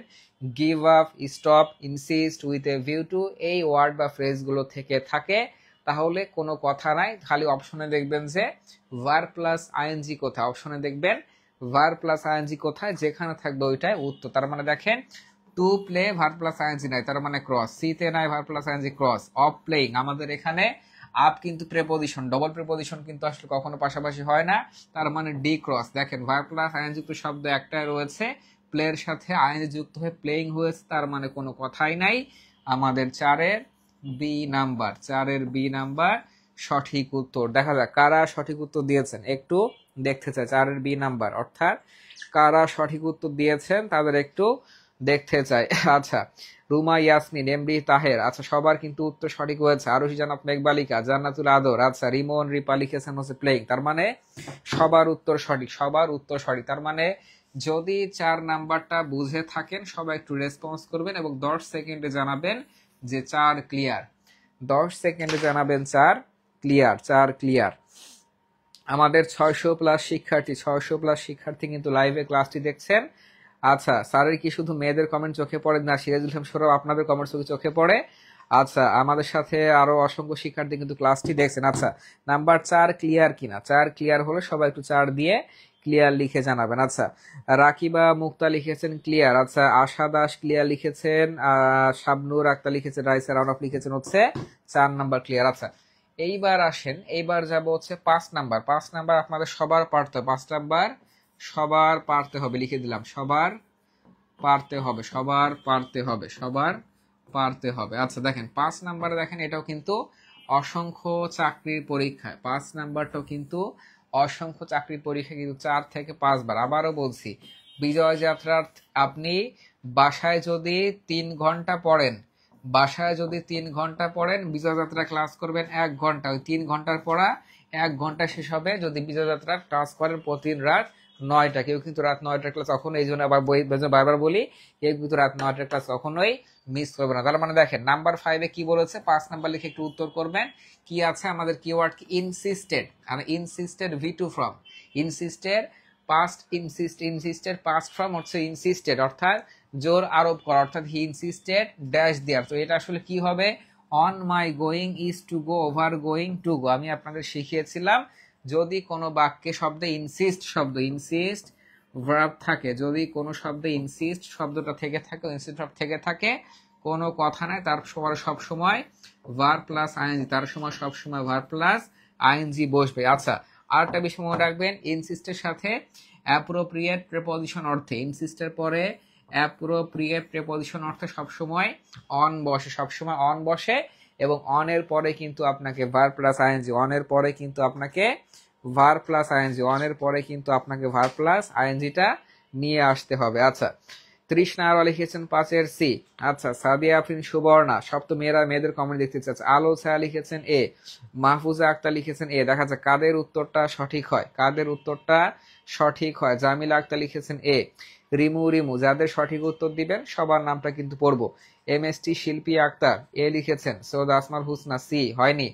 give up, stop, insist, with a view two এই ওয়ার্ড বা ফ্রেজগুলো থেকে থাকে, তাহলে কোনো কথা নাই, খালি অপশনে দেখবেন যে ভার প্লাস আইএনজি কোথায়, অপশনে দেখবেন ভার প্লাস আইএনজি কোথায়, যেখানে থাকবে ওইটাই উত্তর। তার মানে দেখেন to play verb plus ING নাই, তার মানে ক্রস। সি তে নাই verb plus ING, cross. Of playing, আমাদের এখানে আপ কিন্তু প্রেপোজিশন, ডবল প্রেপোজিশন কিন্তু আসলে কখনো পাশাপাশি হয় না, তার মানে ডি ক্রস। দেখেন ভার্ব প্লাস আইএনজি যুক্ত শব্দ একটাই রয়েছে, প্লের সাথে আইএনজি যুক্ত হয়ে প্লেইং হয়েছে, তার মানে কোনো কথাই নাই। আমাদের 4-এর বি নাম্বার, 4-এর বি নাম্বার সঠিক উত্তর। দেখা যাক কারা সঠিক উত্তর দিয়েছেন, একটু দেখতে চাই 4-এর বি নাম্বার, অর্থাৎ কারা সঠিক উত্তর দিয়েছেন তাদের একটু দেখতে চাই। আচ্ছা, রুমা ইয়াসমিন, এমডি তাহের, আচ্ছা সবার কিন্তু উত্তর সঠিক হয়েছে। আরুষি জানাত মেঘবালিকা, জান্নাতুল আদর, আচ্ছা রিমন রিপা লিখেছেন হচ্ছে প্লেইং, তার মানে সবার উত্তর সঠিক, সবার উত্তর সঠিক। তার মানে যদি 4 নাম্বারটা বুঝে থাকেন সবাই একটু রেসপন্স করবেন এবং 10 সেকেন্ডে জানাবেন যে 4 ক্লিয়ার। 10 সেকেন্ডে জানাবেন 4 ক্লিয়ার, 4 ক্লিয়ার। আমাদের 600 প্লাস শিক্ষার্থী কিন্তু লাইভে ক্লাসটি দেখছেন। আচ্ছা, স্যারের কি শুধু মেয়েদের কমেন্ট চোখে পড়ে না, সিরাজুল ইসলাম সৌরভ আপনাদের কমেন্ট চোখে পড়ে? আচ্ছা, আমাদের সাথে আরো অসংখ্য শিক্ষার্থী কিন্তু ক্লাসটি দেখছেন। আচ্ছা, নাম্বার 4 ক্লিয়ার কিনা? 4 ক্লিয়ার হলে সবাই একটু 4 দিয়ে ক্লিয়ার লিখে জানাবেন। আচ্ছা, রাকিবা মুক্তা লিখেছেন ক্লিয়ার। আচ্ছা, আশা দাস ক্লিয়ার লিখেছেন, শাবনুর আক্তার লিখেছেন, রাইসা রাউনফ লিখেছেন হচ্ছে 4 নাম্বার ক্লিয়ার। আচ্ছা, এইবার আসেন, এইবার যাব হচ্ছে 5 নাম্বার। 5 নাম্বার আপনাদের সবার পারতে হবে, 5 নাম্বার সবার পারতে হবে, লিখে দিলাম সবার পারতে হবে, সবার পারতে হবে, সবার পারতে হবে। আচ্ছা দেখেন 5 নাম্বারে, দেখেন এটাও কিন্তু অসংখ্য চাকরির পরীক্ষায়, 5 নাম্বারটাও কিন্তু অসংখ্য চাকরির পরীক্ষা, কিন্তু 4 থেকে 5 বার। আবারও বলছি, বিজয় যাত্রার আপনি বাসায় যদি 3 ঘন্টা পড়েন, বাসায় যদি 3 ঘন্টা পড়েন, বিজয় যাত্রা ক্লাস করবেন 1 ঘন্টা, ওই 3 ঘন্টার পড়া 1 ঘন্টা শেষ হবে যদি বিজয় যাত্রার ক্লাস করেন প্রতিদিন রাত 9টা। কেউ কিন্তু রাত 9টার ক্লাস কখনো, এই জন্য আবার বারবার বলি, কেউ কিন্তু রাত 9টার ক্লাস কখনোই মিস করবে না। তার মানে দেখেন নাম্বার 5-এ কি বলেছে, 5 নাম্বার লিখে একটু উত্তর করবেন। কি আছে আমাদের কিওয়ার্ড, কি ইনসিস্টেড, মানে insisted V2 from, insisted past, insisted past from হচ্ছে ইনসিস্টেড, অর্থাৎ জোর আরোপ করা, অর্থাৎ হি ইনসিস্টেড ড্যাশ দেয়ার। তো এটা আসলে কি হবে, on my going is to go, over going to go. আমি আপনাদের শিখিয়েছিলাম যদি কোনো বাক্যে শব্দে ইনসিস্ট শব্দ, ইনসিস্ট ভার্ব থাকে, যদি কোনো শব্দে ইনসিস্ট শব্দটা থেকে থাকে, ইনসিস্ট ভার্ব থেকে থাকে, কোনো কথা নাই, তার সময় সব সময় ভার্ব প্লাস আইএনজি, তার সময় সব সময় ভার্ব প্লাস আইএনজি বসবে। আচ্ছা, আরেকটা বিষয় মনে রাখবেন, ইনসিস্টের সাথে অ্যাপ্রোপ্রিয়েট প্রিপজিশন অর্থে, ইনসিস্টের পরে অ্যাপ্রোপ্রিয়েট প্রিপজিশন অর্থে সবসময় অন বসে, সবসময় অন বসে, এবং অন এর পরে কিন্তু আপনাকে ভার্ব প্লাস আইএনজি, অন এর পরে কিন্তু আপনাকে ভার্ব প্লাস আইএনজি, অন এর পরে কিন্তু আপনাকে ভার্ব প্লাস আইএনজিটা নিয়ে আসতে হবে। আচ্ছা, তৃষ্ণা আরো লিখেছেন 5-এর সি। আচ্ছা, সাদিয়া আফরিন সুবর্ণা, সব তো মেয়েরা, মেয়েদের কমেন্ট দেখতে চাচ্ছে। আলো ছায়া লিখেছেন এ, মাহফুজা আক্তার লিখেছেন এ। দেখা যাচ্ছে কাদের উত্তরটা সঠিক হয়, কাদের উত্তরটা সঠিক হয়। জামিলা আক্তার লিখেছেন এ। রিমু, যাদের সঠিক উত্তর দিবেন সবার নামটা কিন্তু পড়বো। MST শিল্পী আক্তার এ লিখেছেন। সৈয়দ আসমাল হুসনা সি, হয়নি।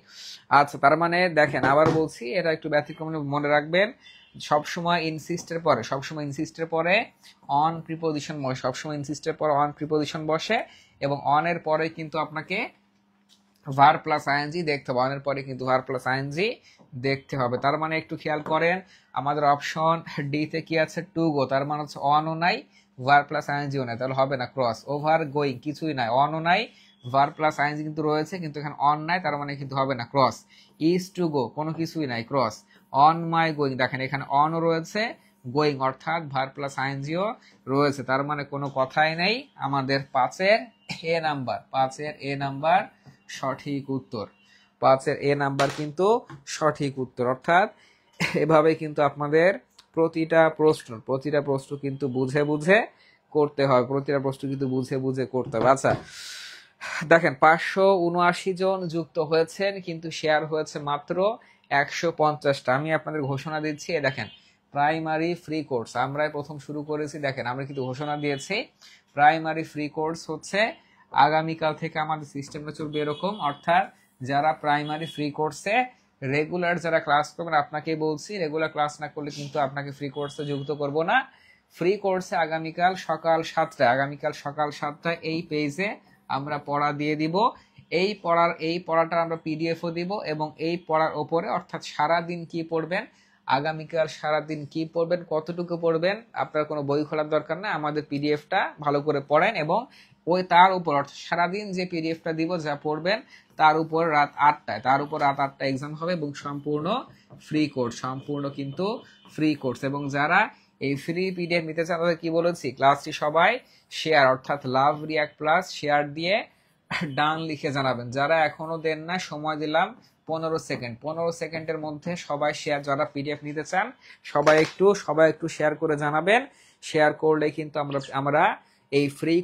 আচ্ছা, তার মানে দেখেন আবার বলছি, এটা একটু ব্যতিক্রম মনে রাখবেন, সবসময় ইনসিস্টের পরে, সবসময় ইনসিস্টের পরে অন প্রিপোজিশন বসে, সবসময় ইনসিস্টের পরে অন প্রিপোজিশন বসে, এবং অন এর পরে কিন্তু আপনাকে ভার্ব প্লাস আইএনজি দেখতে হবে, অন এর পরে কিন্তু ভার্ব প্লাস আইএনজি দেখতে হবে। তার মানে একটু খেয়াল করেন, আমাদের অপশন ডি তে কি আছে, টু গো, তার মানে হচ্ছে অনও নাই, ভার্ব প্লাস আইএনজিও নাই, তাহলে হবে না। ক্রস, ওভার গোয়িং কিছুই নাই, অনও নাই, ভার্ব প্লাস আইএনজি কিন্তু রয়েছে কিন্তু এখানে অন নাই, তার মানে কিন্তু হবে না। ক্রস, ইজ টু গো কোনো কিছুই নাই, ক্রস। অন মাই গোয়িং, দেখেন এখানে অনও রয়েছে, গোয়িং অর্থাৎ ভার্ব প্লাস আইএনজিও রয়েছে, তার মানে কোনো কথাই নাই। আমাদের 5-এর এ নাম্বার, 5-এর এ নাম্বার সঠিক উত্তর, 5-এর এ নাম্বার কিন্তু সঠিক উত্তর। অর্থাৎ এভাবে কিন্তু আপনাদের প্রতিটা প্রশ্ন কিন্তু বুঝে বুঝে করতে হবে, প্রতিটা প্রশ্ন কিন্তু বুঝে বুঝে করতে হবে। আচ্ছা দেখেন 579 জন যুক্ত হয়েছেন, কিন্তু শেয়ার হয়েছে মাত্র 150টা। আমি আপনাদের ঘোষণা দিচ্ছি, দেখেন প্রাইমারি ফ্রি কোর্স আমরাই প্রথম শুরু করেছি। দেখেন আমরা কিন্তু ঘোষণা দিয়েছি, প্রাইমারি ফ্রি কোর্স হচ্ছে আগামীকাল থেকে আমাদের সিস্টেমটা চলবে এরকম, অর্থাৎ যারা প্রাইমারি ফ্রি কোর্সে রেগুলার যারা ক্লাস করবেন, আপনাকে বলছি রেগুলার ক্লাস না করলে কিন্তু আপনাকে ফ্রি কোর্সে যুক্ত করব না। ফ্রি কোর্সে আগামীকাল সকাল 7টায় এই পেজে আমরা পড়া দিয়ে দিব। এই পড়াটা আমরা পিডিএফও দিব, এবং এই পড়ার ওপরে অর্থাৎ সারা দিন কি পড়বেন আগামীকাল সারাদিন কি পড়বেন, কতটুকু পড়বেন, আপনার কোনো বই খোলার দরকার না, আমাদের পিডিএফটা ভালো করে পড়েন এবং ওই তার উপর অর্থাৎ সারাদিন যে পিডিএফটা দিব যা পড়বেন তার উপর রাত 8টায় এক্সাম হবে এবং সম্পূর্ণ ফ্রি কোর্স, সম্পূর্ণ কিন্তু ফ্রি কোর্স। এবং যারা এই ফ্রি পিডিএফ নিতে চান তাদের কি বলেছি, ক্লাসটি সবাই শেয়ার অর্থাৎ লাভ রিয়াক্ট প্লাস শেয়ার দিয়ে ডান লিখে জানাবেন। যারা এখনো দেন না সময় দিলাম 15 সেকেন্ডের মধ্যে সবাই শেয়ার, যারা পিডিএফ নিতে চান সবাই একটু শেয়ার করে জানাবেন। শেয়ার করলে কিন্তু আমরা এই ফ্রি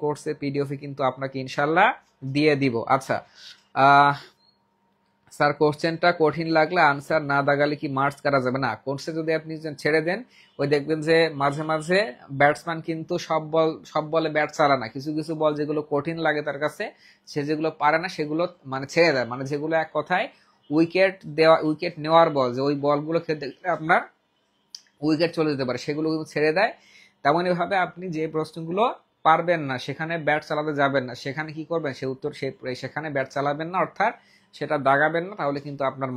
কোর্সে পিডিএফ কিন্তু আপনাকে ইনশাল্লাহ দিয়ে দিব। আচ্ছা স্যার কোশ্চেনটা কঠিন লাগলে আনসার না দাগালে কি মার্কস করা যাবে? না, কোর্সে যদি আপনি ছেড়ে দেন ওই দেখবেন যে মাঝে মাঝে ব্যাটসম্যান কিন্তু সব বলে ব্যাট চালা না, কিছু কিছু বল যেগুলো কঠিন লাগে তার কাছে, সে যেগুলো পারে না সেগুলো মানে ছেড়ে দেয়, মানে যেগুলো এক কথায় উইকেট নেওয়ার বল, যে ওই বলগুলো খেলতে আপনার উইকেট চলে যেতে পারে সেগুলো কিন্তু ছেড়ে দেয়। তেমনই ভাবে আপনি যে প্রশ্নগুলো পারবেন না সেখানে ব্যাট চালাতে যাবেন না, সেখানে কি করবেন সেখানে ব্যাট চালাবেন না, অর্থাৎ সেটা দাগাবেন না, তাহলে কিন্তু আপনার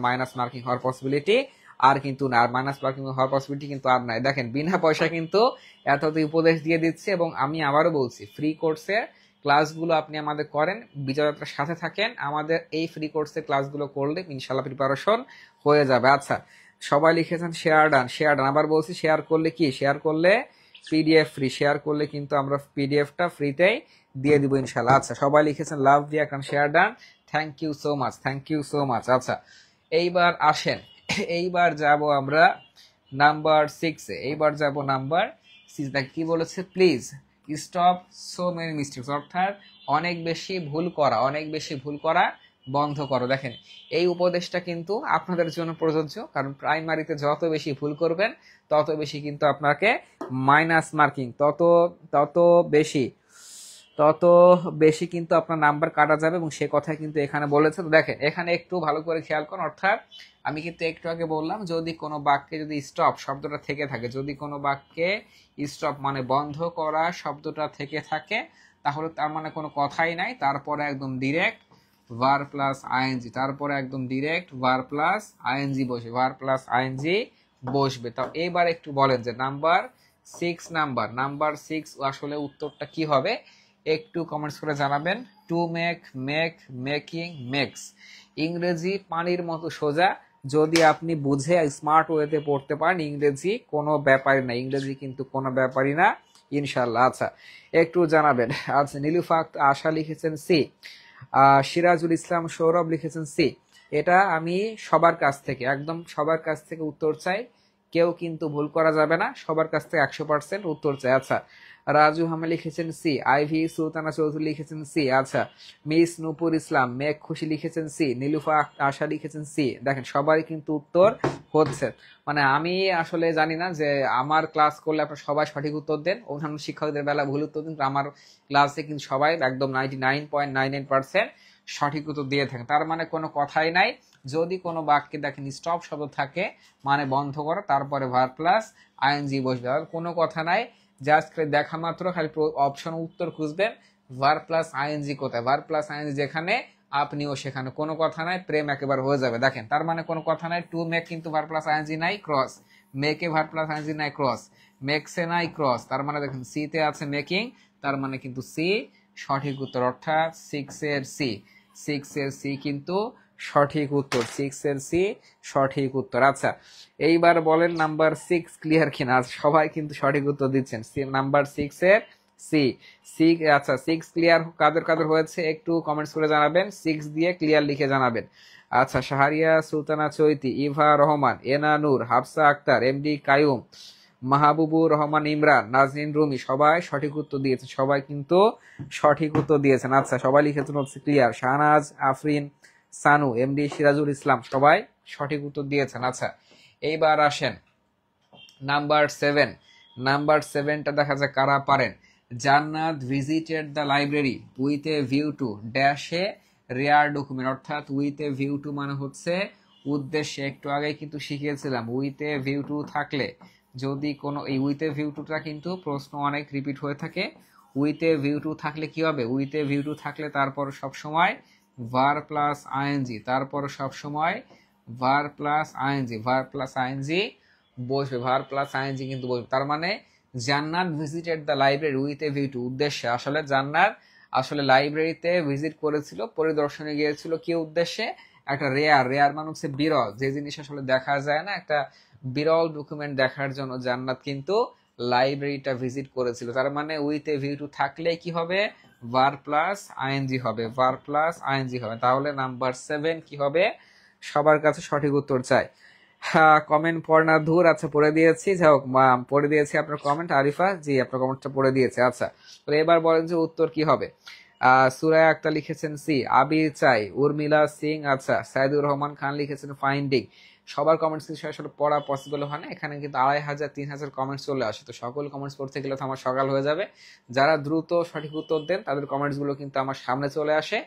মাইনাস মার্কিং হওয়ার পসিবিলিটি আর কিন্তু না, আর মাইনাস মার্কিং হওয়ার পসিবিলিটি কিন্তু আর নাই। দেখেন বিনা পয়সা কিন্তু এত উপদেশ দিয়ে দিচ্ছে এবং আমি আবারও বলছি ফ্রি কোর্সের ক্লাসগুলো আপনি আমাদের করেন, বিজয়যাত্রার সাথে থাকেন, আমাদের এই ফ্রি কোর্সের ক্লাসগুলো করলে ইনশাল্লাহ প্রিপারেশন হয়ে যাবে। আচ্ছা সবাই লিখেছেন শেয়ার ডান, আবার বলছি শেয়ার করলে পিডিএফ ফ্রি, শেয়ার করলে কিন্তু আমরা পিডিএফটা ফ্রিতেই দিয়ে দিব ইনশাল্লাহ। আচ্ছা সবাই লিখেছেন love react and share done, thank you so much. আচ্ছা এইবার আসেন, এইবার যাব আমরা নাম্বার 6-এ, নাম্বার 6 দেখ কি বলেছে, please stop so many mistakes, অর্থাৎ অনেক বেশি ভুল করা বন্ধ করো। দেখেন এই উপদেশটা কিন্তু আপনাদের জন্য প্রযোজ্য, কারণ প্রাইমারিতে যত বেশি ভুল করবেন তত বেশি কিন্তু আপনাকে মাইনাস মার্কিং তত বেশি কিন্তু আপনার নাম্বার কাটা যাবে এবং সে কথাই কিন্তু এখানে বলেছে। তো দেখেন এখানে একটু ভালো করে খেয়াল করুন, অর্থাৎ আমি কিন্তু একটু আগে বললাম যদি কোনো বাক্যে যদি স্টপ শব্দটা থেকে থাকে, যদি কোনো বাক্যে স্টপ মানে বন্ধ করা শব্দটা থেকে থাকে তাহলে তার মানে কোনো কথাই নাই, তারপরে একদম ডিরেক্ট ভার প্লাস আইএনজি, তারপরে একদম ডিরেক্ট ভার প্লাস আইএনজি বসবে। তো এবার একটু বলেন যে নাম্বার 6 আসলে উত্তরটা কি হবে, একটু কমেন্টস করে জানাবেন। টু মেক, মেকিং, মেক্স, ইংরেজি পানির মতো সোজা, যদি আপনি বুঝে স্মার্ট ওয়েতে পড়তে পারেন ইংরেজি কোনো ব্যাপারই না ইনশাল্লাহ। আচ্ছা একটু জানাবেন। আচ্ছা নীলুফা আশা লিখেছেন সি, সিরাজুল ইসলাম সৌরভ লিখেছেন সি। এটা আমি একদম সবার কাছ থেকে উত্তর চাই, কেউ কিন্তু ভুল করা যাবে না, সবার কাছ থেকে 100% উত্তর চাই। আচ্ছা রাজু হামে লিখেছেন সি, আইভি সুলতানা চৌধুরী লিখেছেন সি। আচ্ছা মিস নূপুর ইসলাম, মেঘ খুশি লিখেছেন সি, নীলুফা আশা লিখেছেন সি। দেখেন সবারই কিন্তু উত্তর হচ্ছে, মানে আমি আসলে জানি না যে আমার ক্লাস করলে আপনারা সবাই সঠিক উত্তর দেন, অন্যান্য শিক্ষকদের বেলা ভুল উত্তর দেন, আমার ক্লাসে কিন্তু সবাই একদম 99.99% সঠিক উত্তর দিয়ে থাকেন, তার মানে কোনো কথাই নাই। যদি কোনো বাক্যে দেখেন স্টপ শব্দ থাকে মানে বন্ধ করা, তারপরে ভার প্লাস আইএনজি বসবে, আর কোনো কথা নাই, জাস্ট দেখা মাত্র খালি অপশন উত্তর খুঁজবেন ভার প্লাস আইএনজি কোথায়, ভার প্লাস আইএনজি যেখানে আপনিও সেখানে, কোনো কথা নাই, প্রেম একেবারে হয়ে যাবে। দেখেন তার মানে কোনো কথা নাই, টু মেক কিন্তু ভার প্লাস আইএনজি নাই, ক্রস মেকে ভার প্লাস আইএনজি নাই, ক্রস মেক্সে নাই, ক্রস, তার মানে দেখেন সি তে আছে মেকিং, তার মানে কিন্তু সি সঠিক উত্তর, অর্থাৎ 6 এর সি কিন্তু সঠিক উত্তর। আচ্ছা এইবার বলেন নাম্বার 6 ক্লিয়ার কিনা, সবাই কিন্তু সঠিক উত্তর দিচ্ছেন, নাম্বার 6-এর সি। আচ্ছা 6 ক্লিয়ার কাদের হয়েছে একটু কমেন্টস করে জানাবেন, 6 দিয়ে ক্লিয়ার লিখে জানাবেন। আচ্ছা শাহরিয়া সুলতানা চৈতি, ইভা রহমান, এনা নূর, হাফসা আক্তার, এমডি কায়ুম, মাহবুবুর রহমান ইমরান, নাজনীন রুমি সবাই সঠিক উত্তর দিয়েছেন, আচ্ছা সবাই লিখেছেন হচ্ছে ক্লিয়ার। শাহনাজ আফরিন, সানু, এমডি সিরাজুল ইসলাম সবাই সঠিক উত্তর দিয়েছেন। আচ্ছা এইবার আসেন নাম্বার 7টা দেখা যায় কারা পারেন। Jannat visited the library with a view to ড্যাশে রেয়ার ডকুমেন্ট, অর্থাৎ উইথ এ ভিউ টু মানে হচ্ছে উদ্দেশ্যে, একটু আগে কিন্তু শিখিয়েছিলাম উইথ এ ভিউ টু থাকলে, যদি কোনো এই উইথ এ ভিউ টুটা কিন্তু প্রশ্ন অনেক রিপিট হয়ে থাকে, উইথ এ ভিউ টু থাকলে কি হবে, উইথ এ ভিউ টু থাকলে তারপর সবসময় ভার প্লাস আইএনজি, তারপর সবসময় verb plus ING, verb plus ING বসবে, ভার প্লাস আইএনজি কিন্তু বসবে। তার মানে Jannat visited the library with a view to, উদ্দেশ্যে, আসলে জান্নাত আসলে লাইব্রেরিতে ভিজিট করেছিল, পরিদর্শনে গিয়েছিল কি উদ্দেশ্যে? একটা রেয়ার, রেয়ার মানে হচ্ছে বিরল, যে জিনিস আসলে দেখা যায় না, একটা বিরল ডকুমেন্ট দেখার জন্য জান্নাত কিন্তু লাইব্রেরিটা ভিজিট করেছিল। তার মানে উইথ এ ভিউ টু থাকলে কি হবে? ভার প্লাস আইএনজি হবে, ভার প্লাস আইএনজি হবে। তাহলে নাম্বার 7 কি হবে? সবার কাছে সঠিক উত্তর চাই। হ্যাঁ, কমেন্ট পড়না ধুর, আচ্ছা পড়ে দিয়েছি, যাই হোক পড়ে দিয়েছি আপনার কমেন্ট। আরিফা জি আপনার কমেন্টটা পড়ে দিয়েছে। আচ্ছা তো এবার বলেন যে উত্তর কি হবে? সুরায়া আক্তার লিখেছেন সি, আবির চাই, উর্মিলা সিং, আচ্ছা সাইদুর রহমান খান লিখেছেন ফাইন্ডিং। সবার কমেন্টস কিছু আসলে পড়া পসিবল হয় না, এখানে কিন্তু 2500 3000 কমেন্টস চলে আসে, তো সকল কমেন্টস পড়তে গেলে তো আমার সকাল হয়ে যাবে। যারা দ্রুত সঠিক উত্তর দেন তাদের কমেন্টস গুলো কিন্তু আমার সামনে চলে আসে,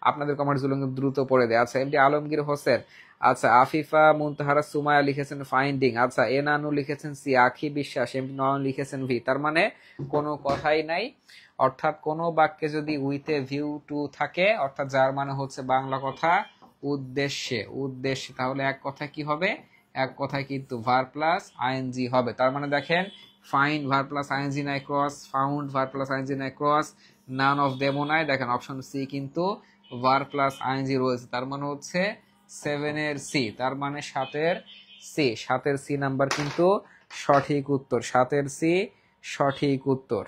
আপনাদের কমেন্টস গুলো কিন্তু দ্রুত পড়ে দেয়। আচ্ছা এমডি আলমগীর হোসেন, আচ্ছা আফিফা মুনতাহারা সুমায়া লিখেছেন ফাইন্ডিং, আচ্ছা এনানু লিখেছেন সি, আখি বিশ্বাস, এমডি নয়ন লিখেছেন ভি। তার মানে কোনো কথাই নাই, অর্থাৎ কোনো বাক্যে যদি উইথ এ ভিউ টু থাকে, অর্থাৎ যার মানে হচ্ছে বাংলা কথা উদ্দেশ্যে, উদ্দেশ্যে, তাহলে এক কথা কি হবে? এক কথায় কিন্তু ভার প্লাস আইএনজি হবে। তার মানে দেখেন ফাইন্ড ভার প্লাস আইএনজি নাই cross, found verb plus ING নাই ক্রস, নান অফ দেমো নাই। দেখেন অপশন সি কিন্তু ভার প্লাস আইএনজি রয়েছে, তার মানে হচ্ছে 7 এর সি, তার মানে 7 এর সি, 7 এর সি নাম্বার কিন্তু সঠিক উত্তর, 7 এর সি সঠিক উত্তর,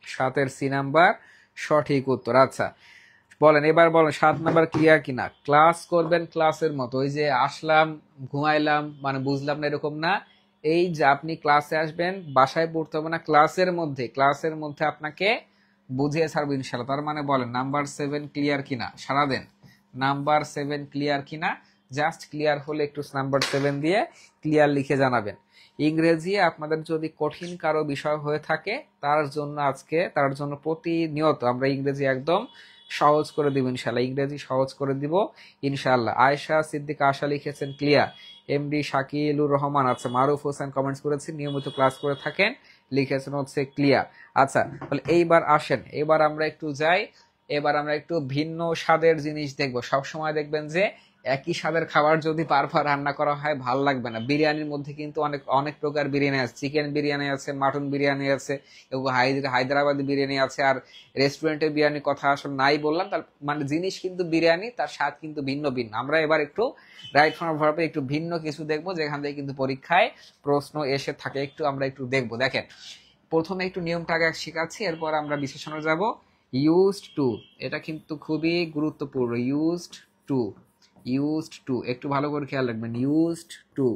7 এর সি নাম্বার সঠিক উত্তর। আচ্ছা বলেন, এবার বলেন 7 নাম্বার ক্লিয়ার কিনা? ক্লাস করবেন ক্লাসের মতো, ওই যে আসলাম ঘুমাইলাম মানে বুঝলাম না এরকম না, এই যে আপনি ক্লাসে আসবেন, বাসায় পড়তে হবে না, ক্লাসের মধ্যে, ক্লাসের মধ্যে আপনাকে বুঝিয়ে ছাড়বো ইনশাল্লাহ। তার মানে বলেন নাম্বার 7 ক্লিয়ার কিনা? সারা দেন নাম্বার 7 ক্লিয়ার কিনা? জাস্ট ক্লিয়ার হলে একটু নাম্বার 7 দিয়ে ক্লিয়ার লিখে জানাবেন। ইংরেজি আপনাদের যদি কঠিন কারো বিষয় হয়ে থাকে, তার জন্য আজকে, তার জন্য প্রতিনিয়ত আমরা ইংরেজি একদম সহজ করে দিব ইনশাল্লাহ, ইংরেজি সহজ করে দিব ইনশাল্লাহ। আয়েশা সিদ্দিকা আশা লিখেছেন ক্লিয়ার, এমডি শাকিলুর রহমান, আচ্ছা মারুফ হোসেন কমেন্টস করেছেন নিয়মিত ক্লাস করে থাকেন, লিখেছেন হচ্ছে ক্লিয়ার। আচ্ছা তাহলে এইবার আসেন, এবার আমরা একটু যাই, এবার আমরা একটু ভিন্ন স্বাদের জিনিস দেখবো। সবসময় দেখবেন যে একই স্বাদের খাবার যদি বারবার রান্না করা হয় ভাল লাগবে না। বিরিয়ানির মধ্যে কিন্তু অনেক অনেক প্রকার বিরিয়ানি আছে, চিকেন বিরিয়ানি আছে, মাটন বিরিয়ানি আছে, এবং হায়দ্রাবাদি বিরিয়ানি আছে, আর রেস্টুরেন্টের বিরিয়ানির কথা আসলে নাই বললাম, তার মানে জিনিস কিন্তু বিরিয়ানি, তার স্বাদ কিন্তু ভিন্ন ভিন্ন। আমরা এবার একটু রাইট ফ্রম ভার্বে একটু ভিন্ন কিছু দেখবো, যেখান থেকে কিন্তু পরীক্ষায় প্রশ্ন এসে থাকে, একটু আমরা একটু দেখবো। দেখেন প্রথমে একটু নিয়মটা আগে শেখাচ্ছি, এরপর আমরা বিশেষণে যাব। ইউজড টু, এটা কিন্তু খুবই গুরুত্বপূর্ণ। ইউজড টু, ইউজড টু একটু ভালো করে খেয়াল রাখবেন। Used to,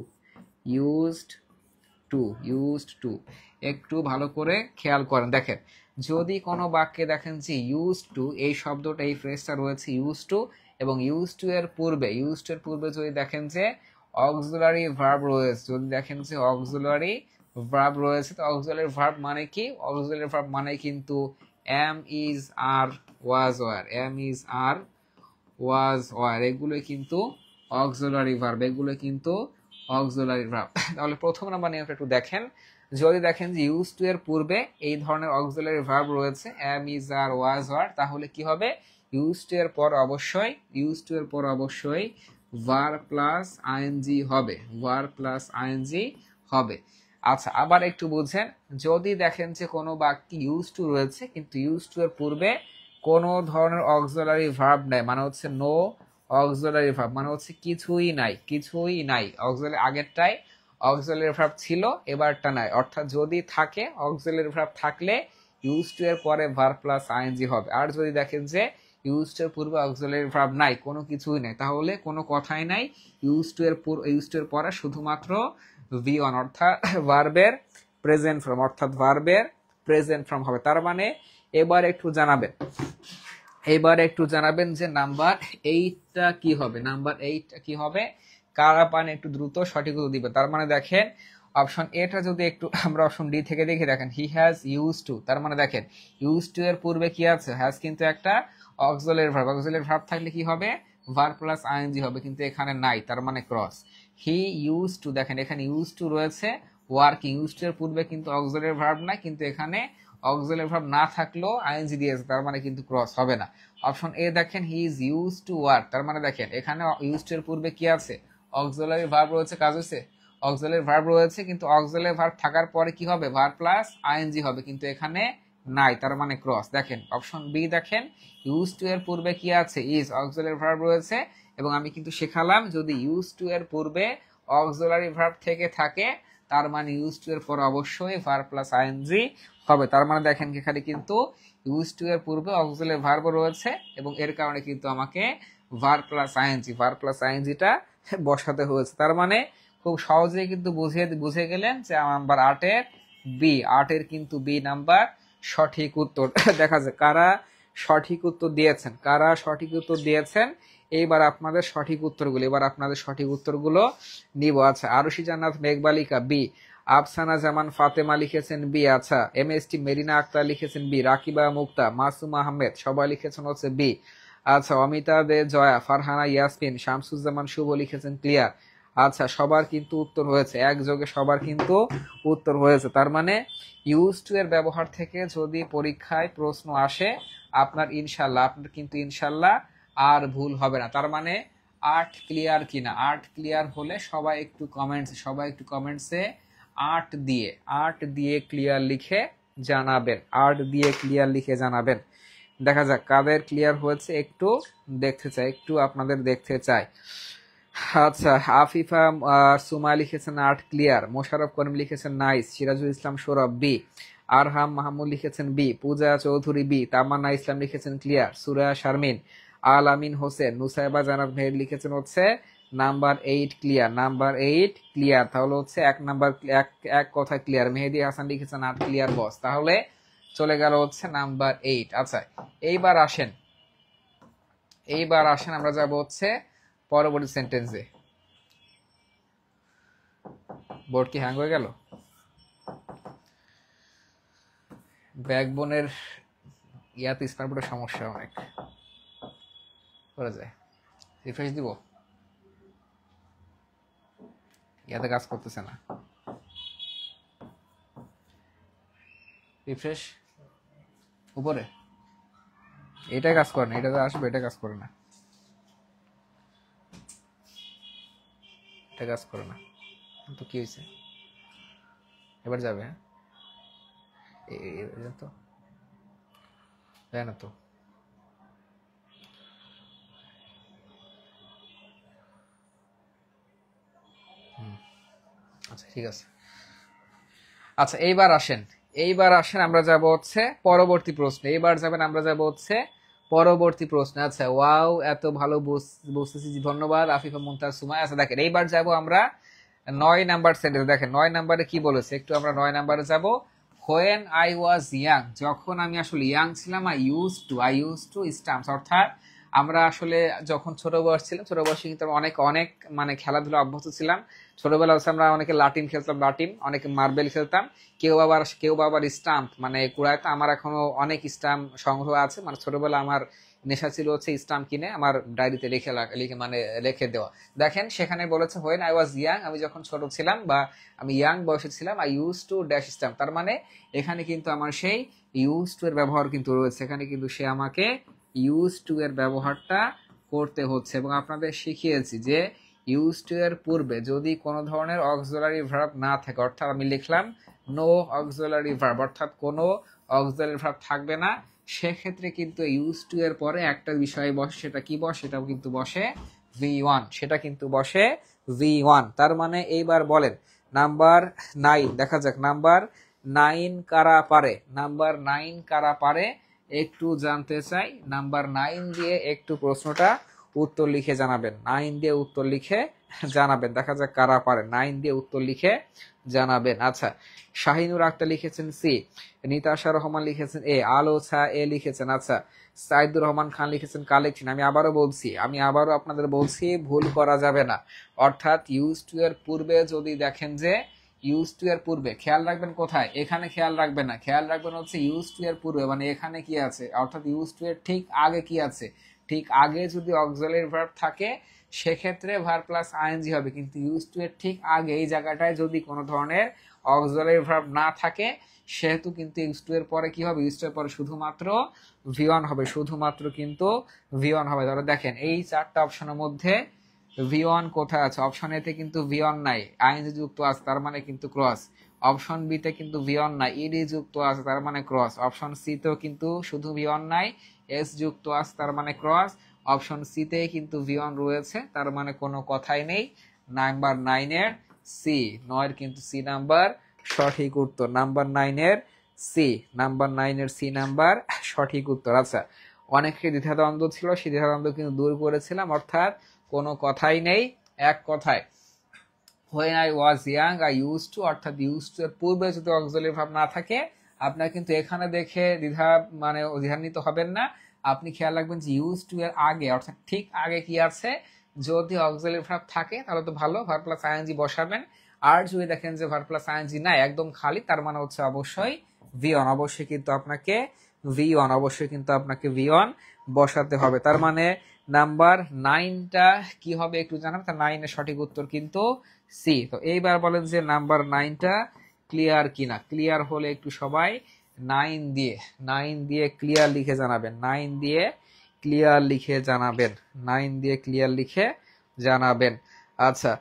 used to, used to একটু ভালো করে খেয়াল করেন। দেখেন যদি কোনো বাক্যে দেখেন যে ইউজ টু এই শব্দটা, এই ফ্রেজটা রয়েছে ইউজ টু, এবং ইউজ টু এর পূর্বে, ইউজ টু এর পূর্বে যদি দেখেন যে অক্সিলারি ভার্ব রয়েছে, যদি দেখেন যে অক্সিলারি ভার্ব রয়েছে, তো অক্সিলারি ভার্ব মানে কি? অক্সিলারি ভার্ব মানে কিন্তু am is are was were, am is are was were, এগুলো কিন্তু অক্সিলারি ভার্ব, এগুলো কিন্তু অক্সিলারি ভার্ব। তাহলে প্রথম নাম্বার নিয়মটা একটু দেখেন, যদি দেখেন যে ইউজ টু এর পূর্বে এই ধরনের অক্সিলারি ভার্ব রয়েছে am is are was were, তাহলে কি হবে? ইউজ টু এর পর অবশ্যই, ইউজ টু এর পর অবশ্যই ভার প্লাস আইএনজি হবে, ভার প্লাস আইএনজি হবে। আচ্ছা আবার একটু বুঝেন, যদি দেখেন যে কোনো বাক্যে ইউজ টু রয়েছে কিন্তু ইউজ টু এর পূর্বে কোনো ধরনের অক্সিলারি ভার্ব নাই, মানে হচ্ছে নো অক্সিলারি ভার্ব, মানে হচ্ছে কিছুই নাই, কিছুই নাই, অক্সিলারি আগেরটাই অক্সিলারি ভার্ব ছিল, এবারটা নাই। অর্থাৎ যদি থাকে অক্সিলারি ভার্ব থাকলে ইউজ টু এর পরে ভার্ব প্লাস আইএনজি হবে। আর যদি দেখেন যে ইউজ টু এর পূর্বে অক্সিলারি ভার্ব নাই, কোনো কিছুই নাই, তাহলে কোনো কথাই নাই, ইউজ টু এর ইউজ টু এর পরে শুধুমাত্র ভি ওয়ান, অর্থাৎ ভার্বের প্রেজেন্ট ফর্ম, অর্থাৎ ভার্বের প্রেজেন্ট ফর্ম হবে। তার মানে এবার একটু জানাবেন, এবার একটু জানাবেন যে নাম্বার 8টা কি হবে? নাম্বার 8টা কি হবে? কারা পান একটু দ্রুত সঠিক উত্তর দিবে। তার মানে দেখেন অপশন এটা যদি একটু আমরা অপশন ডি থেকে দেখি, দেখেন হি হ্যাজ ইউজ টু, তার মানে দেখেন ইউজ টু এর পূর্বে কি আছে? হ্যাজ কিন্তু একটা অক্সিলারি ভার্ব, অক্সিলারি ভার্ব থাকলে কি হবে? ভার্ব প্লাস আইএনজি হবে, কিন্তু এখানে নাই, তার মানে ক্রস। হি ইউজ টু, দেখেন এখানে ইউজ টু রয়েছে ওয়ার্কিং, ইউজ টু এর পূর্বে কিন্তু অক্সিলারি ভার্ব নাই, কিন্তু এখানে অক্সিলারি ভার্ব না থাকলেও আইএনজি দিয়েছে, তার মানে কিন্তু ক্রস হবে না। অপশন এ দেখেন he is use to work, তার মানে দেখেন এখানে ইউজ টু এর পূর্বে কি আছে, অক্সিলারি ভার্ব রয়েছে, কাজ হয়েছে, অক্সিলারি ভার্ব রয়েছে, কিন্তু অক্সিলারি ভার্ব থাকার পরে কি হবে, ভার্ব প্লাস আইএনজি হবে, কিন্তু এখানে নাই, তার মানে ক্রস। দেখেন অপশন বি দেখেন ইউজ টু এর পূর্বে কি আছে, ইজ অক্সিলারি ভার্ব রয়েছে, এবং আমি কিন্তু শেখালাম যদি ইউজ টু এর পূর্বে অক্সিলারি ভার্ব থেকে থাকে তার মানে ইউজ টু এর পর অবশ্যই ভার্ব প্লাস আইএনজি হবে। তার মানে দেখেন এখানে কিন্তু ইউজ টু এর পূর্বে অক্সিলারি ভার্ব রয়েছে এবং এর কারণে কিন্তু আমাকে ভার্ব প্লাস আইএনজিটা বসাতে হয়েছে। তার মানে খুব সহজেই কিন্তু বুঝে গেলেন যে নাম্বার 8-এর বি, 8-এর কিন্তু বি নাম্বার সঠিক উত্তর। দেখা যায় কারা সঠিক উত্তর দিয়েছেন, এইবার আপনাদের সঠিক উত্তরগুলো নিব। আচ্ছা, আরুষি জান্নাত মেঘবালিকা বি, আফসানা জামান ফাতেমা লিখেছেন বি, আচ্ছা MST মেরিনা আক্তার লিখেছেন বি, রাকিবা মুক্তা, মাসুম আহমেদ সবাই লিখেছেন হচ্ছে বি, আচ্ছা অমিতা দে জয়া, ফারহানা ইয়াসমিন, শামসুজ্জামান শুভ লিখেছেন ক্লিয়ার। আচ্ছা সবার কিন্তু উত্তর হয়েছে, একযোগে সবার কিন্তু উত্তর হয়েছে। তার মানে ইউজ টু এর ব্যবহার থেকে যদি পরীক্ষায় প্রশ্ন আসে আপনার কিন্তু ইনশাল্লাহ আর ভুল হবে না। তার মানে 8 ক্লিয়ার কিনা, 8 ক্লিয়ার হলে সবাই একটু কমেন্টসে 8 দিয়ে ক্লিয়ার লিখে জানাবেন, 8 দিয়ে ক্লিয়ার লিখে জানাবেন। দেখা যাক কাদের ক্লিয়ার হয়েছে, একটু আপনাদের দেখতে চাই। আচ্ছা, আফিফা সুমা লিখেছেন 8 ক্লিয়ার, মোশাররফ করিম লিখেছেন নাইস, সিরাজুল ইসলাম সৌরভ বি, আরহাম মাহমুদ লিখেছেন বি, পূজা চৌধুরী বি, তামান্না ইসলাম লিখেছেন ক্লিয়ার, সুরায়া শারমিন, আল আমিন হোসেন, নুসাইবা জানাত মেহের লিখেছেন হচ্ছে নাম্বার 8 ক্লিয়ার। তাহলে হচ্ছে এক কথা ক্লিয়ার। মেহেদি হাসান লিখেছেন 8 ক্লিয়ার বস, তাহলে চলে গেল হচ্ছে নাম্বার 8। আচ্ছা এইবার আসেন আমরা যাব হচ্ছে পরবর্তী সেন্টেন্সে। বোর্ড কি হ্যাং হয়ে গেল? ব্যাকবোনের ইয়াতে স্পারবোর্ডের সমস্যা অনেক করা যায়। রিফ্রেশ দিব, ইয়াতে কাজ করতেছে না। রিফ্রেশ উপরে, এটা কাজ করে না, এটাতে আসবে, এটা কাজ করে না, এটা কাজ করে না। তো কি হয়েছে, এবার যাবে? হ্যাঁ তো যায় না তো। আচ্ছা ঠিক আছে। আচ্ছা এইবার আসেন আমরা যাব হচ্ছে পরবর্তী প্রশ্নে। আচ্ছা ওয়াও, এত ভালো বুঝতেছি, ধন্যবাদ আফিফা মুমতাজ সুমাই। আচ্ছা দেখেন এইবার যাব আমরা 9 নাম্বার সেন্টেন্স। দেখেন 9 নাম্বারে কি বলেছে, একটু আমরা 9 নাম্বারে যাব। হোয়েন আই ওয়াজ ইয়াং, যখন আমি আসলে ইয়াং ছিলাম, আই ইউজ টু স্টাম্পস, অর্থাৎ আমরা আসলে যখন ছোট বয়সে কিন্তু অনেক মানে খেলাধুলা অভ্যস্ত ছিলাম। ছোটবেলা হচ্ছে আমরা অনেকে লাটিম খেলতাম, অনেকে মার্বেল খেলতাম, কেউ আবার স্টাম্প মানে কুড়াইতো। আমার এখনো অনেক স্টাম্প সংগ্রহ আছে, মানে ছোটবেলা আমার নেশা ছিল হচ্ছে স্টাম্প কিনে আমার ডায়েরিতে রেখে দেওয়া। দেখেন সেখানে বলেছে হোয়েন আই ওয়াজ ইয়াং, আমি যখন ছোট ছিলাম বা আমি ইয়াং বয়সে ছিলাম, I use to dash stamp. তার মানে এখানে কিন্তু আমার সেই ইউজ টু এর ব্যবহার কিন্তু রয়েছে, এখানে কিন্তু সে আমাকে ইউজ টু এর ব্যবহারটা করতে হচ্ছে। এবং আপনাদের শিখিয়েছি যে ইউজ টু এর পূর্বে যদি কোনো ধরনের অক্সিলারি ভার্ব না থাকে, অর্থাৎ আমি লিখলাম নো অক্সিলারি ভার্ব, অর্থাৎ কোনো অক্সিলারি ভার্ব থাকবে না, সেক্ষেত্রে কিন্তু ইউজ টু এর পরে একটা বিষয় বসে, সেটা কি বসে, সেটাও কিন্তু বসে V1। তার মানে এইবার বলেন নাম্বার 9, দেখা যাক নাম্বার 9 কারা পারে একটু জানতে চাই। নাম্বার 9 দিয়ে একটু প্রশ্নটা উত্তর লিখে জানাবেন, 9 দিয়ে উত্তর লিখে জানাবেন। দেখা যাক কারা পারে, 9 দিয়ে উত্তর লিখে জানাবেন। আচ্ছা, শাহিনুর আক্তার লিখেছেন সি, নিতাশা রহমান লিখেছেন এ, আলো ছা এ লিখেছেন। আচ্ছা, সাইদুর রহমান খান লিখেছেন কালেকশন। আমি আবারও আপনাদের বলছি, ভুল করা যাবে না। অর্থাৎ ইউজ টু এর পূর্বে যদি দেখেন যে ইউজ টু এর পূর্বে, খেয়াল রাখবেন কোথায়, এখানে খেয়াল রাখবেন না, খেয়াল রাখবেন হচ্ছে ইউজ টু এর পূর্বে মানে এখানে কি আছে, অর্থাৎ ইউজ টু এর ঠিক আগে কি আছে, ঠিক আগে যদি অক্সিলারি ভার্ব থাকে সেক্ষেত্রে ভার প্লাস আইএনজি হবে, কিন্তু ইউজ টু এর ঠিক আগে এই জায়গাটায় যদি কোনো ধরনের অক্সিলারি ভার্ব না থাকে সেহেতু কিন্তু ইউজ টু এর পরে কি হবে, ইউজ টু এর পরে শুধুমাত্র ভি1 হবে, শুধুমাত্র কিন্তু ভি1 হবে। ধরো দেখেন এই চারটা অপশনের মধ্যে ভি1 কোথায় আছে, অপশন এতে কিন্তু ভি1 নাই, আইএনজি যুক্ত আছে তার মানে কিন্তু ক্রস। অপশন বি তে কিন্তু ভি1 নাই, ইডি যুক্ত আছে তার মানে ক্রস। অপশন সি তেও কিন্তু শুধু ভি1 নাই, এস যুক্ত আছে তার মানে ক্রস। অপশন সি তে কিন্তু ভি1 রয়েছে তার মানে কোনো কথাই নেই। নাম্বার 9 এর সি, 9 কিন্তু সি নাম্বার সঠিক উত্তর। নাম্বার 9 এর সি, নাম্বার 9 এর সি নাম্বার সঠিক উত্তর। আচ্ছা, অনেকের দ্বিধাদ্বন্দ্ব ছিল, সেই দ্বিধাদ্বন্দ্ব কিন্তু দূর করেছিলাম, অর্থাৎ কোনো কথাই নেই, এক কথায় when I was young I used to, অর্থাৎ used to এর পূর্বে যদি অক্সিলারি ভার্ব না থাকে আপনার কিন্তু এখানে দেখে দ্বিধান্বিত হবেন না। আপনি খেয়াল রাখবেন যে ইউজ টু এর আগে অর্থাৎ ঠিক আগে কি আছে, যদি অক্সিলারি ভার্ব থাকে তাহলে তো ভালো, ভার্ব প্লাস আইএনজি বসাবেন। আর যদি দেখেন যে ভার্ব প্লাস আইএনজি নাই, একদম খালি, তার মানে হচ্ছে অবশ্যই ভি1, অবশ্যই কিন্তু আপনাকে ভি1, অবশ্যই কিন্তু আপনাকে ভি1 বসাতে হবে। তার মানে নাম্বার 9টা কি হবে একটু জানাবেন, তার 9 এর সঠিক উত্তর কিন্তু সি। তো এইবার বলেন যে নাম্বার 9টা ক্লিয়ার কিনা, ক্লিয়ার হলে একটু সবাই 9 দিয়ে ক্লিয়ার লিখে জানাবেন, 9 দিয়ে ক্লিয়ার লিখে জানাবেন, 9 দিয়ে ক্লিয়ার লিখে জানাবেন। আচ্ছা,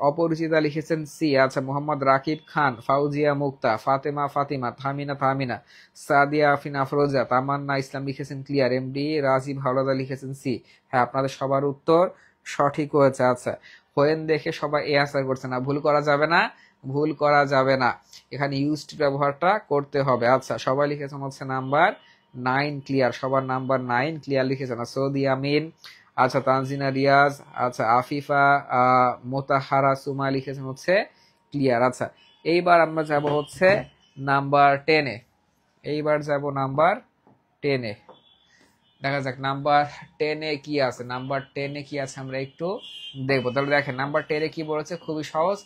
অপরিচিতা লিখেছেন সি। আচ্ছা, মোহাম্মদ রাকিব খান, ফাউজিয়া মুক্তা, ফাতেমা ফাতিমা, থামিনা থামিনা, সাদিয়া আফিন আফরোজা, তামান্না ইসলাম লিখেছেন ক্লিয়ার। এমডি রাজীব হাওলাদার লিখেছেন সি। হ্যাঁ, আপনাদের সবার উত্তর সঠিক হয়েছে। আচ্ছা, হোয়েন দেখে সবাই এ আনসার করছে না, ভুল করা যাবে না, ভুল করা যাবে না, এখানে ইউজড ব্যবহারটা করতে হবে। আচ্ছা, সবাই লিখেছেন হচ্ছে নাম্বার 9 ক্লিয়ার, সবার নাম্বার 9 ক্লিয়ার লিখেছেন। সৌদি আমিন, আচ্ছা তানজিনা রিয়াজ, আচ্ছা আফিফা, মোতাহারা সুমা লিখেছেন হচ্ছে ক্লিয়ার। আচ্ছা, এইবার আমরা যাব হচ্ছে নাম্বার 10-এ, এইবার যাব নাম্বার 10-এ। দেখা যাক নাম্বার 10-এ কি আছে, নাম্বার 10-এ কি আছে আমরা একটু দেখবো। তাহলে দেখেন নাম্বার 10-এ কি বলেছে, খুবই সহজ।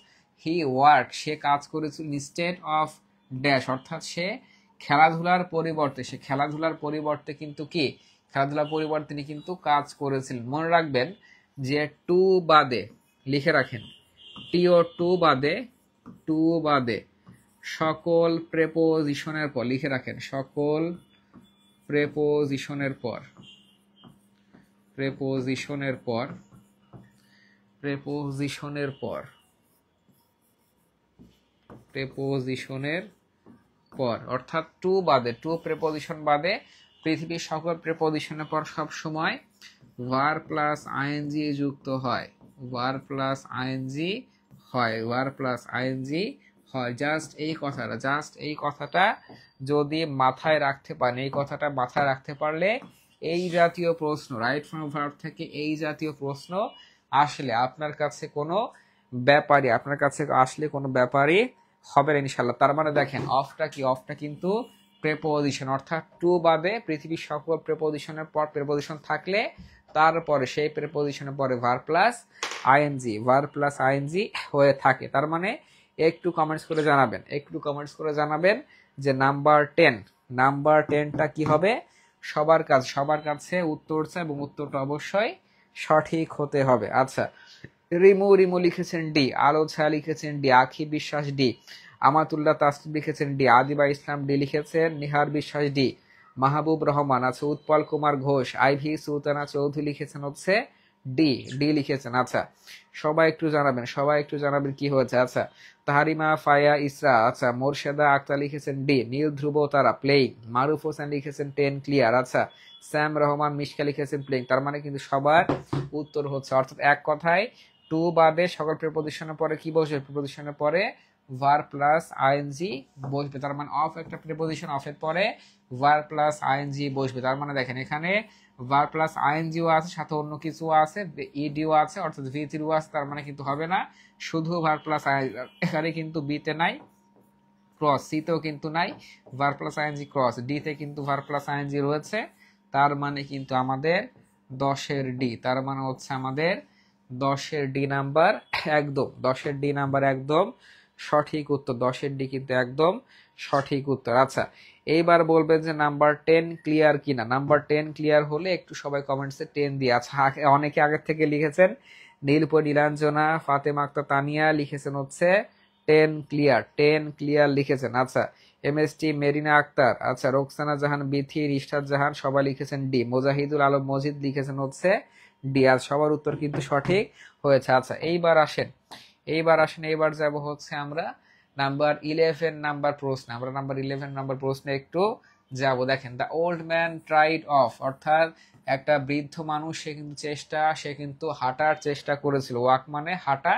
হি ওয়ার্ক, সে কাজ করেছিল, ইনস্টেড অফ ড্যাশ, অর্থাৎ সে খেলাধুলার পরিবর্তে, সে খেলাধুলার পরিবর্তে কিন্তু কি, খেলাধুলার পরিবর্তে তিনি কিন্তু কাজ করেছিলেন। মনে রাখবেন যে টু বাদে, লিখে রাখেন টিও টু বাদে, টু বাদে সকল প্রেপোজিশনের পর, লিখে রাখেন সকল প্রেপোজিশনের পর, প্রেপোজিশনের পর, প্রেপোজিশনের পর, প্রেপোজিশনের পর, অর্থাৎ টু বাদে, টু প্রেপোজিশন বাদে পৃথিবীর সকল প্রেপোজিশনের পর সব সময় ভার প্লাস আইএনজি যুক্ত হয়, ভার প্লাস আইএনজি হয়, ভার প্লাস আইএনজি হয়। জাস্ট এই কথাটা, জাস্ট এই কথাটা যদি মাথায় রাখতে পারেন, এই কথাটা মাথায় রাখতে পারলে এই জাতীয় প্রশ্ন, রাইট ফ্রম ভার্ব থেকে এই জাতীয় প্রশ্ন আসলে আপনার কাছে কোনো ব্যাপারই, আপনার কাছে আসলে কোনো ব্যাপারই হবে না ইনশাল্লাহ। তার মানে দেখেন অফটা কি, অফটা কিন্তু প্রেপোজিশন, অর্থাৎ টু বাদে পৃথিবীর সকল প্রেপোজিশনের পর প্রেপোজিশন থাকলে তারপরে সেই প্রেপোজিশনের পরে verb plus ING, verb plus ING হয়ে থাকে। তার মানে একটু কমেন্টস করে জানাবেন, একটু কমেন্টস করে জানাবেন যে নাম্বার 10, নাম্বার 10টা কি হবে। সবার কাছে, সবার কাছে উত্তর চাই এবং উত্তরটা অবশ্যই সঠিক হতে হবে। আচ্ছা, রিমু, রিমু লিখেছেন ডি, আলো ছায়া লিখেছেন ডি, আখি বিশ্বাস ডি, আমাতুল্লাহ তাসলিম লিখেছেন ডি, আদিবা ইসলাম ডি লিখেছেন, নিহার বিশ্বাস ডি, মাহবুব রহমান আছে, উৎপল কুমার ঘোষ, আইভি সুলতানা চৌধুরী লিখেছেন হচ্ছে ডি, ডি লিখেছেন। আচ্ছা, সবাই একটু জানাবেন, সবাই একটু জানাবেন কি হয়েছে। আচ্ছা, তাহারিমা ফায়া ইসরা, আচ্ছা মোরশেদা আক্তার লিখেছেন ডি, নীল ধ্রুব তারা প্লেইং, মারুফ হোসেন লিখেছেন 10 ক্লিয়ার। আচ্ছা, স্যাম রহমান মিশকা লিখেছেন প্লেইং। তার মানে কিন্তু সবার উত্তর হচ্ছে, অর্থাৎ এক কথায় টু বাদে সকল প্রিপোজিশনের পরে কি বসবে, প্রিপোজিশনের পরে ভার প্লাস আইএনজি বসবে। তার মানে অফ একটা প্রিপোজিশন, অফের পরে ভার প্লাস আইএনজি বসবে। তার মানে দেখেন এখানে ভার প্লাস আইএনজিও আছে, সাথে অন্য কিছু আছে, ইডিও আছে, অর্থাৎ ভি3ও আছে। তার মানে কিন্তু হবে না শুধু ভার প্লাস আইএনজি, এখানে কিন্তু বিতে নাই ক্রস, সিতেও কিন্তু নাই ভার প্লাস আইএনজি ক্রস, ডিতে কিন্তু ভার প্লাস আইএনজি রয়েছে। তার মানে কিন্তু আমাদের 10-এর ডি, তার মানে হচ্ছে আমাদের 10-এর ডি নাম্বার একদম, 10-এর ডি নাম্বার একদম সঠিক উত্তর, 10-এর ডি কিন্তু একদম সঠিক উত্তর। আচ্ছা, এইবার বলবেন যে নাম্বার 10 ক্লিয়ার কিনা। নাম্বার 10 ক্লিয়ার হলে একটু সবাই কমেন্টসে 10 দিয়ে। আচ্ছা, অনেকে আগের থেকে লিখেছেন, নীলপরি নীলাঞ্জনা, ফাতেমা আক্তার তানিয়া লিখেছেন হচ্ছে 10 ক্লিয়ার, 10 ক্লিয়ার লিখেছেন। আচ্ছা, এমএসটি মেরিনা আক্তার, আচ্ছা রোকসানা জাহান বিথি, রিশাদ জাহান সবাই লিখেছেন ডি। মোজাহিদুল আলম মজিদ লিখেছেন হচ্ছে ডি। আর সবার উত্তর কিন্তু সঠিক হয়েছে। আচ্ছা, এইবার যাব হচ্ছে আমরা নাম্বার 11 নাম্বার প্রশ্ন। আমরা নাম্বার 11 নাম্বার প্রশ্নে একটু যাব। দেখেন, the old man tried of, অর্থাৎ একটা বৃদ্ধ মানুষ সে কিন্তু হাঁটার চেষ্টা করেছিল। ওয়াক মানে হাঁটা,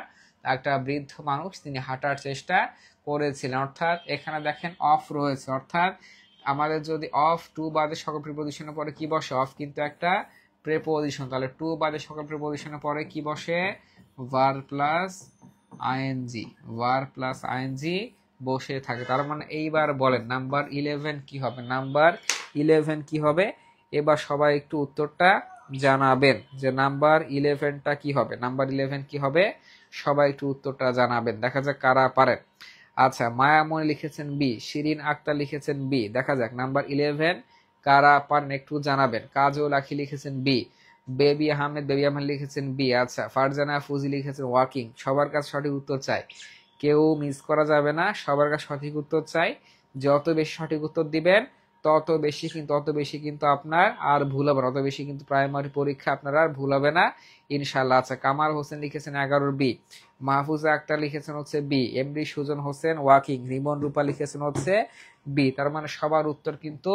একটা বৃদ্ধ মানুষ তিনি হাঁটার চেষ্টা করেছিলেন। অর্থাৎ এখানে দেখেন অফ রয়েছে, অর্থাৎ আমাদের যদি অফ টু বাদে সকল প্রিপোজিশনের পরে কি বসে, অফ কিন্তু একটা প্রিপোজিশন, তাহলে টু বাদে সকল প্রিপোজিশনের পরে কি বসে, verb plus ING, verb plus ING বসে থাকে। তার মানে এইবার বলেন নাম্বার 11 কি হবে, নাম্বার 11 কি হবে? এবার সবাই একটু উত্তরটা জানাবেন যে নাম্বার 11টা কি হবে, নাম্বার 11 কি হবে, সবাই একটু উত্তরটা জানাবেন, দেখা যাক কারা পারেন। আচ্ছা, মায়ামণি লিখেছেন বি, শিরিন আক্তার লিখেছেন বি, দেখা যাক নাম্বার 11 কারা পারেন একটু জানাবেন। কাজল আখি লিখেছেন বি, বেবি আহমেদ লিখেছেন বি। আচ্ছা, ফারজানা ফুজি লিখেছেন ওয়াকিং। সবার কাছে সঠিক উত্তর চাই, কেউ মিস করা যাবে না, সবার কাছে সঠিক উত্তর চাই। যত বেশি সঠিক উত্তর দিবেন তত বেশি কিন্তু আপনার আর ভুল হবে না, তত বেশি কিন্তু প্রাইমারি পরীক্ষা আপনার আর ভুল হবে না ইনশাল্লাহ। আচ্ছা, কামাল হোসেন লিখেছেন 11 বি, মাহফুজা আক্তার লিখেছেন হচ্ছে B, MD Sujon Hossain walking, Rimon Rupa লিখেছেন হচ্ছে বি। তার মানে সবার উত্তর কিন্তু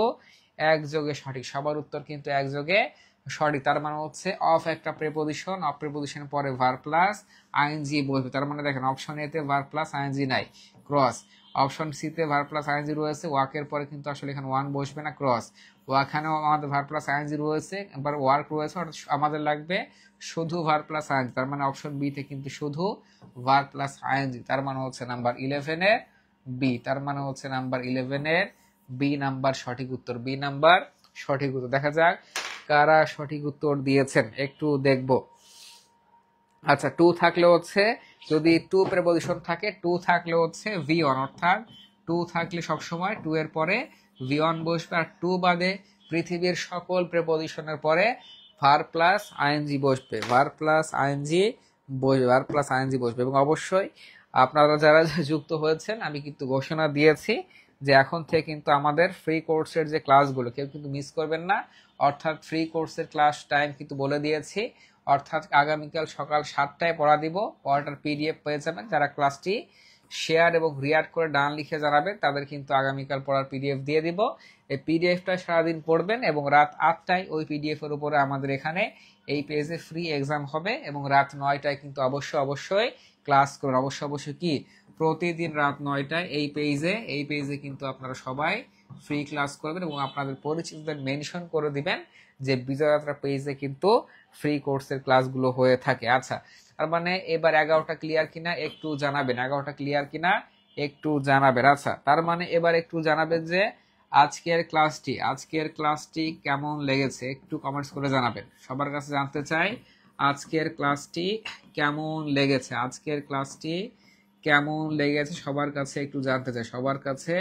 একযোগে সঠিক, সবার উত্তর কিন্তু একযোগে সঠিক। তার মানে হচ্ছে অফ একটা প্রিপোজিশন, অফ প্রিপোজিশনের পরে ভার প্লাস আইএনজি বসবে। তার মানে দেখেন অপশন এ তে ভার প্লাস আইএনজি নাই, ক্রস। অপশন সি তে ভার প্লাস আইএনজি রয়েছে, ওয়াকের পরে কিন্তু আসলে এখানে ওয়ান বসবে না, ক্রস। ওয়াখানেও আমাদের ভার প্লাস আইএনজি রয়েছে, এবার ওয়ার্ক রয়েছে, অর্থাৎ আমাদের লাগবে শুধু ভার প্লাস আইএনজি। তার মানে অপশন বি তে কিন্তু শুধু ভার প্লাস আইএনজি। তার মানে হচ্ছে নাম্বার 11 এর বি, তার মানে হচ্ছে নাম্বার 11 এর বি নাম্বার সঠিক উত্তর, বি নাম্বার সঠিক উত্তর। দেখা যাক কারা সঠিক উত্তর দিয়েছেন, একটু দেখব। আচ্ছা, টু থাকলে হচ্ছে, যদি টু প্রেপোজিশন থাকে, টু থাকলে হচ্ছে ভি ওয়ান, অর্থাৎ টু থাকলে সবসময় টু এর পরে ভি ওয়ান বসবে, আর টু বাদে পৃথিবীর সকল প্রেপোজিশনের পরে ভার প্লাস আইএনজি বসবে, ভার প্লাস আইএনজি বসবে, ভার প্লাস আইএনজি বসবে। এবং অবশ্যই আপনারা যারা যুক্ত হয়েছেন, আমি কিন্তু ঘোষণা দিয়েছি যে এখন থেকে কিন্তু আমাদের ফ্রি কোর্সের যে ক্লাসগুলো কেউ কিন্তু মিস করবেন না, অর্থাৎ ফ্রি কোর্সের ক্লাস টাইম কিন্তু বলে দিয়েছি, অর্থাৎ আগামীকাল সকাল 7টায় পড়া দিব, পড়াটার পিডিএফ পেয়ে যাবেন। যারা ক্লাসটি শেয়ার এবং রিয়াক্ট করে ডান লিখে জানাবেন তাদের কিন্তু আগামীকাল পড়ার পিডিএফ দিয়ে দিব। এই পিডিএফটা সারাদিন পড়বেন এবং রাত 8টায় ওই পিডিএফ এর উপরে আমাদের এখানে এই পেজে ফ্রি এক্সাম হবে, এবং রাত 9টায় কিন্তু অবশ্যই ক্লাস করুন। অবশ্যই কি প্রতিদিন রাত 9টায় এই পেজে কিন্তু আপনারা সবাই ফ্রি ক্লাস করবেন, এবং আপনাদের পরিচিতদের মেনশন করে দিবেন যে বিজয়যাত্রা পেজে কিন্তু ফ্রি কোর্সের ক্লাসগুলো হয়ে থাকে। আচ্ছা, তার মানে এবার 11টা ক্লিয়ার কিনা একটু জানাবেন, 11টা ক্লিয়ার কিনা একটু জানাবেন। আচ্ছা, তার মানে এবার একটু জানাবেন যে আজকের ক্লাসটি কেমন লেগেছে, একটু কমেন্টস করে জানাবেন। সবার কাছে জানতে চাই আজকের ক্লাসটি কেমন লেগেছে, আজকের ক্লাসটি কেমন লেগেছে, সবার কাছে একটু জানতে চাই, সবার কাছে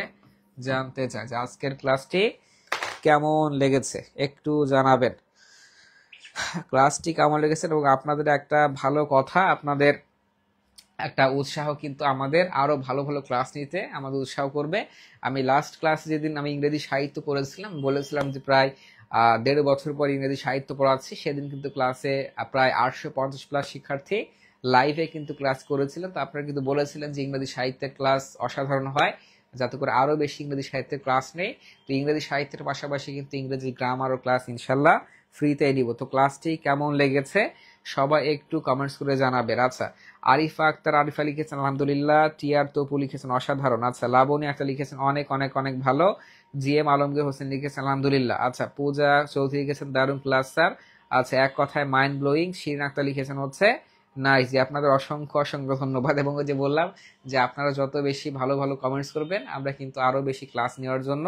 জানতে চাই যে আজকের ক্লাসটি কেমন লেগেছে, একটু জানাবেন ক্লাসটি কেমন লেগেছে। এবং আপনাদের একটা ভালো কথা, আপনাদের একটা উৎসাহ কিন্তু আমাদের আরো ভালো ভালো ক্লাস নিতে আমাদের উৎসাহ করবে। আমি লাস্ট ক্লাস যেদিন আমি ইংরেজি সাহিত্য পড়েছিলাম, বলেছিলাম যে প্রায় 1.5 বছর পর ইংরেজি সাহিত্য পড়াচ্ছি, সেদিন কিন্তু ক্লাসে প্রায় 850+ শিক্ষার্থী লাইভে কিন্তু ক্লাস করেছিলেন। তো আপনারা কিন্তু বলেছিলেন যে ইংরেজি সাহিত্যের ক্লাস অসাধারণ হয়, যাতে করে আরো বেশি ইংরেজি সাহিত্যের ক্লাস নেই। তো ইংরেজি সাহিত্যের পাশাপাশি কিন্তু ইংরেজি গ্রামারও ক্লাস ইনশাল্লাহ ফ্রিতে নিব। তো ক্লাসটি কেমন লেগেছে সবাই একটু কমেন্টস করে জানাবেন। আচ্ছা, আরিফা আক্তার আরিফা লিখেছেন আলহামদুলিল্লাহ, টিআর তপু লিখেছেন অসাধারণ। আচ্ছা, লাবণী আক্তার লিখেছেন অনেক অনেক অনেক ভালো, জিএম আলমগীর হোসেন লিখেছেন আলহামদুলিল্লাহ। আচ্ছা, পূজা চৌধুরী লিখেছেন দারুণ ক্লাস স্যার। আচ্ছা, এক কথায় মাইন্ড ব্লোয়িং। শিরিন আক্তার লিখেছেন হচ্ছে নাইস। জি, আপনাদের অসংখ্য অসংখ্য ধন্যবাদ। এবং ওই যে বললাম যে আপনারা যত বেশি ভালো ভালো কমেন্টস করবেন আমরা কিন্তু আরো বেশি ক্লাস নেওয়ার জন্য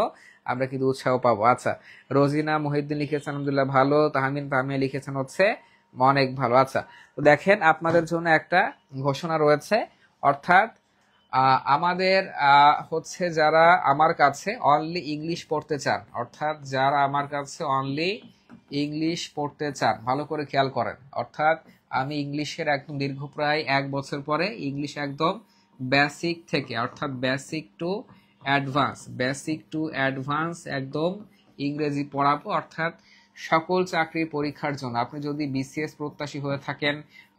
আমরা কিন্তু উৎসাহ পাবো। আচ্ছা, রোজিনা মহিউদ্দিন লিখেছেন আলহামদুলিল্লাহ ভালো, তাহমিয়া লিখেছেন হচ্ছে অনেক ভালো। আচ্ছা, তো দেখেন আপনাদের জন্য একটা ঘোষণা রয়েছে, অর্থাৎ আমাদের হচ্ছে যারা আমার কাছে অনলি ইংলিশ পড়তে চান, অর্থাৎ যারা আমার কাছে অনলি ইংলিশ পড়তে চান, ভালো করে খেয়াল করেন। অর্থাৎ আমি ইংলিশের একদম দীর্ঘ প্রায় 1 বছর পরে ইংলিশ একদম বেসিক থেকে, অর্থাৎ বেসিক টু অ্যাডভান্স একদম ইংরেজি পড়াবো। অর্থাৎ সকল চাকরির পরীক্ষার জন্য আপনি যদি বিসিএস প্রত্যাশী হয়ে থাকেন,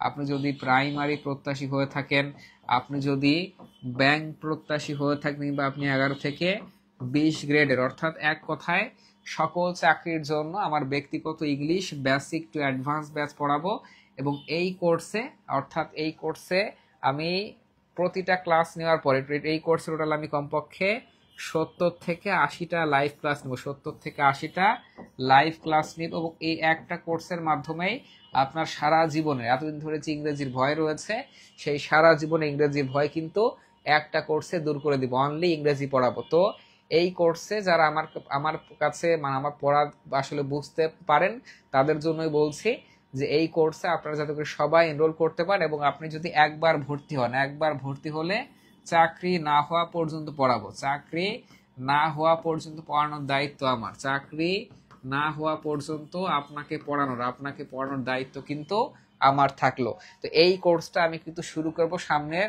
আপনি যদি প্রাইমারি প্রত্যাশী হয়ে থাকেন, আপনি যদি ব্যাংক প্রত্যাশী হয়ে থাকেন, কিংবা আপনি 11 থেকে 20 গ্রেডের, অর্থাৎ এক কথায় সকল চাকরির জন্য আমার ব্যক্তিগত English basic to advance batch পড়াবো। এবং এই কোর্সে আমি প্রতিটা ক্লাস নেওয়ার পরে, এই কোর্সে টোটাল আমি কমপক্ষে 70 থেকে 80টা লাইভ ক্লাস নেব, 70 থেকে 80টা লাইভ ক্লাস নিব। এবং এই একটা কোর্সের মাধ্যমেই আপনার সারা জীবনে, এতদিন ধরে যে ইংরেজির ভয় রয়েছে, সেই সারা জীবনে ইংরেজির ভয় কিন্তু একটা কোর্সে দূর করে দিব, অনলি ইংরেজি পড়াবো। তো এই কোর্সে যারা আমার কাছে মানে আমার পড়া আসলে বুঝতে পারেন, তাদের জন্যই বলছি যে এই কোর্সে আপনারা যাতে করে সবাই এনরোল করতে পারেন। এবং আপনি যদি একবার ভর্তি হলে চাকরি না হওয়া পর্যন্ত পড়াবো, চাকরি না হওয়া পর্যন্ত পড়ানোর দায়িত্ব আমার, চাকরি না হওয়া পর্যন্ত আপনাকে পড়ানোর দায়িত্ব কিন্তু আমার থাকলো। তো এই কোর্সটা আমি কিন্তু শুরু করব সামনের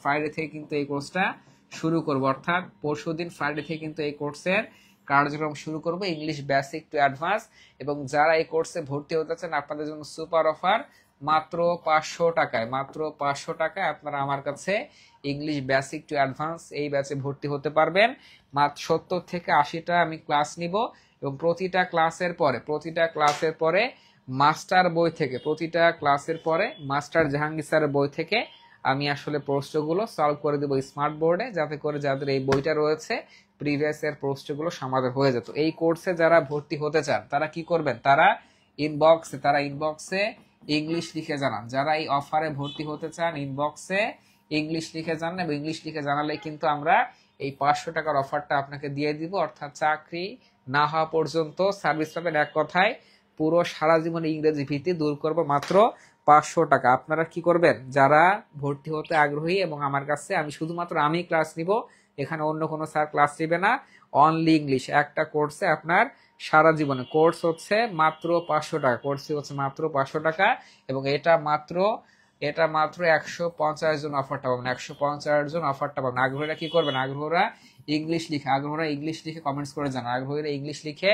ফ্রাইডে থেকে কিন্তু এই কোর্সটা শুরু করব, অর্থাৎ পরশুদিন ফ্রাইডে থেকে কিন্তু এই কোর্সের কার্যক্রম শুরু করব, ইংলিশ বেসিক টু অ্যাডভান্স। এবং যারা এই কোর্সে ভর্তি হতে চান, আপনাদের জন্য সুপার অফার, মাত্র 500 টাকায় আপনারা আমার কাছে ইংলিশ বেসিক টু অ্যাডভান্স এই ব্যাচে ভর্তি হতে পারবেন। মাত্র 70 থেকে 80টা আমি ক্লাস নিব। এবং প্রতিটা ক্লাসের পরে মাস্টার বই থেকে, মাস্টার জাহাঙ্গীর স্যারের বই থেকে আমি আসলে প্রশ্নগুলো সলভ করে দেবো স্মার্ট বোর্ডে, যাতে করে যাদের এই বইটা রয়েছে প্রিভিয়াস এর প্রশ্নগুলো সমাধান হয়ে যেত। এই কোর্সে যারা ভর্তি হতে চান তারা কি করবেন, তারা ইনবক্সে ইংলিশ লিখে জানান। যারা এই অফারে ভর্তি হতে চান ইনবক্সে ইংলিশ লিখে জানান, এবং ইংলিশ লিখে জানালে কিন্তু আমরা এই 500 টাকার অফারটা আপনাকে দিয়ে দিব। অর্থাৎ চাকরি না হওয়া পর্যন্ত সার্ভিস পাবেন, এক কথায় পুরো সারা জীবনে ইংরেজি ভীতি দূর করব মাত্র 500 টাকা। আপনারা কি করবেন, যারা ভর্তি হতে আগ্রহী এবং আমার কাছে শুধুমাত্র আমি ক্লাস নিব, এখানে অন্য কোনো স্যার ক্লাস নেবে না, অনলি ইংলিশ একটা কোর্সে আপনার সারা জীবনে কোর্স হচ্ছে মাত্র 500 টাকা, মাত্র 500 টাকা। এবং এটা মাত্র 150 জন অফারটা পাবেন, 150 জন অফারটা পাবেন। আগ্রহীরা কি করবেন, আগ্রহীরা ইংলিশ লিখে কমেন্টস করে জানান, আগ্রহীরা ইংলিশ লিখে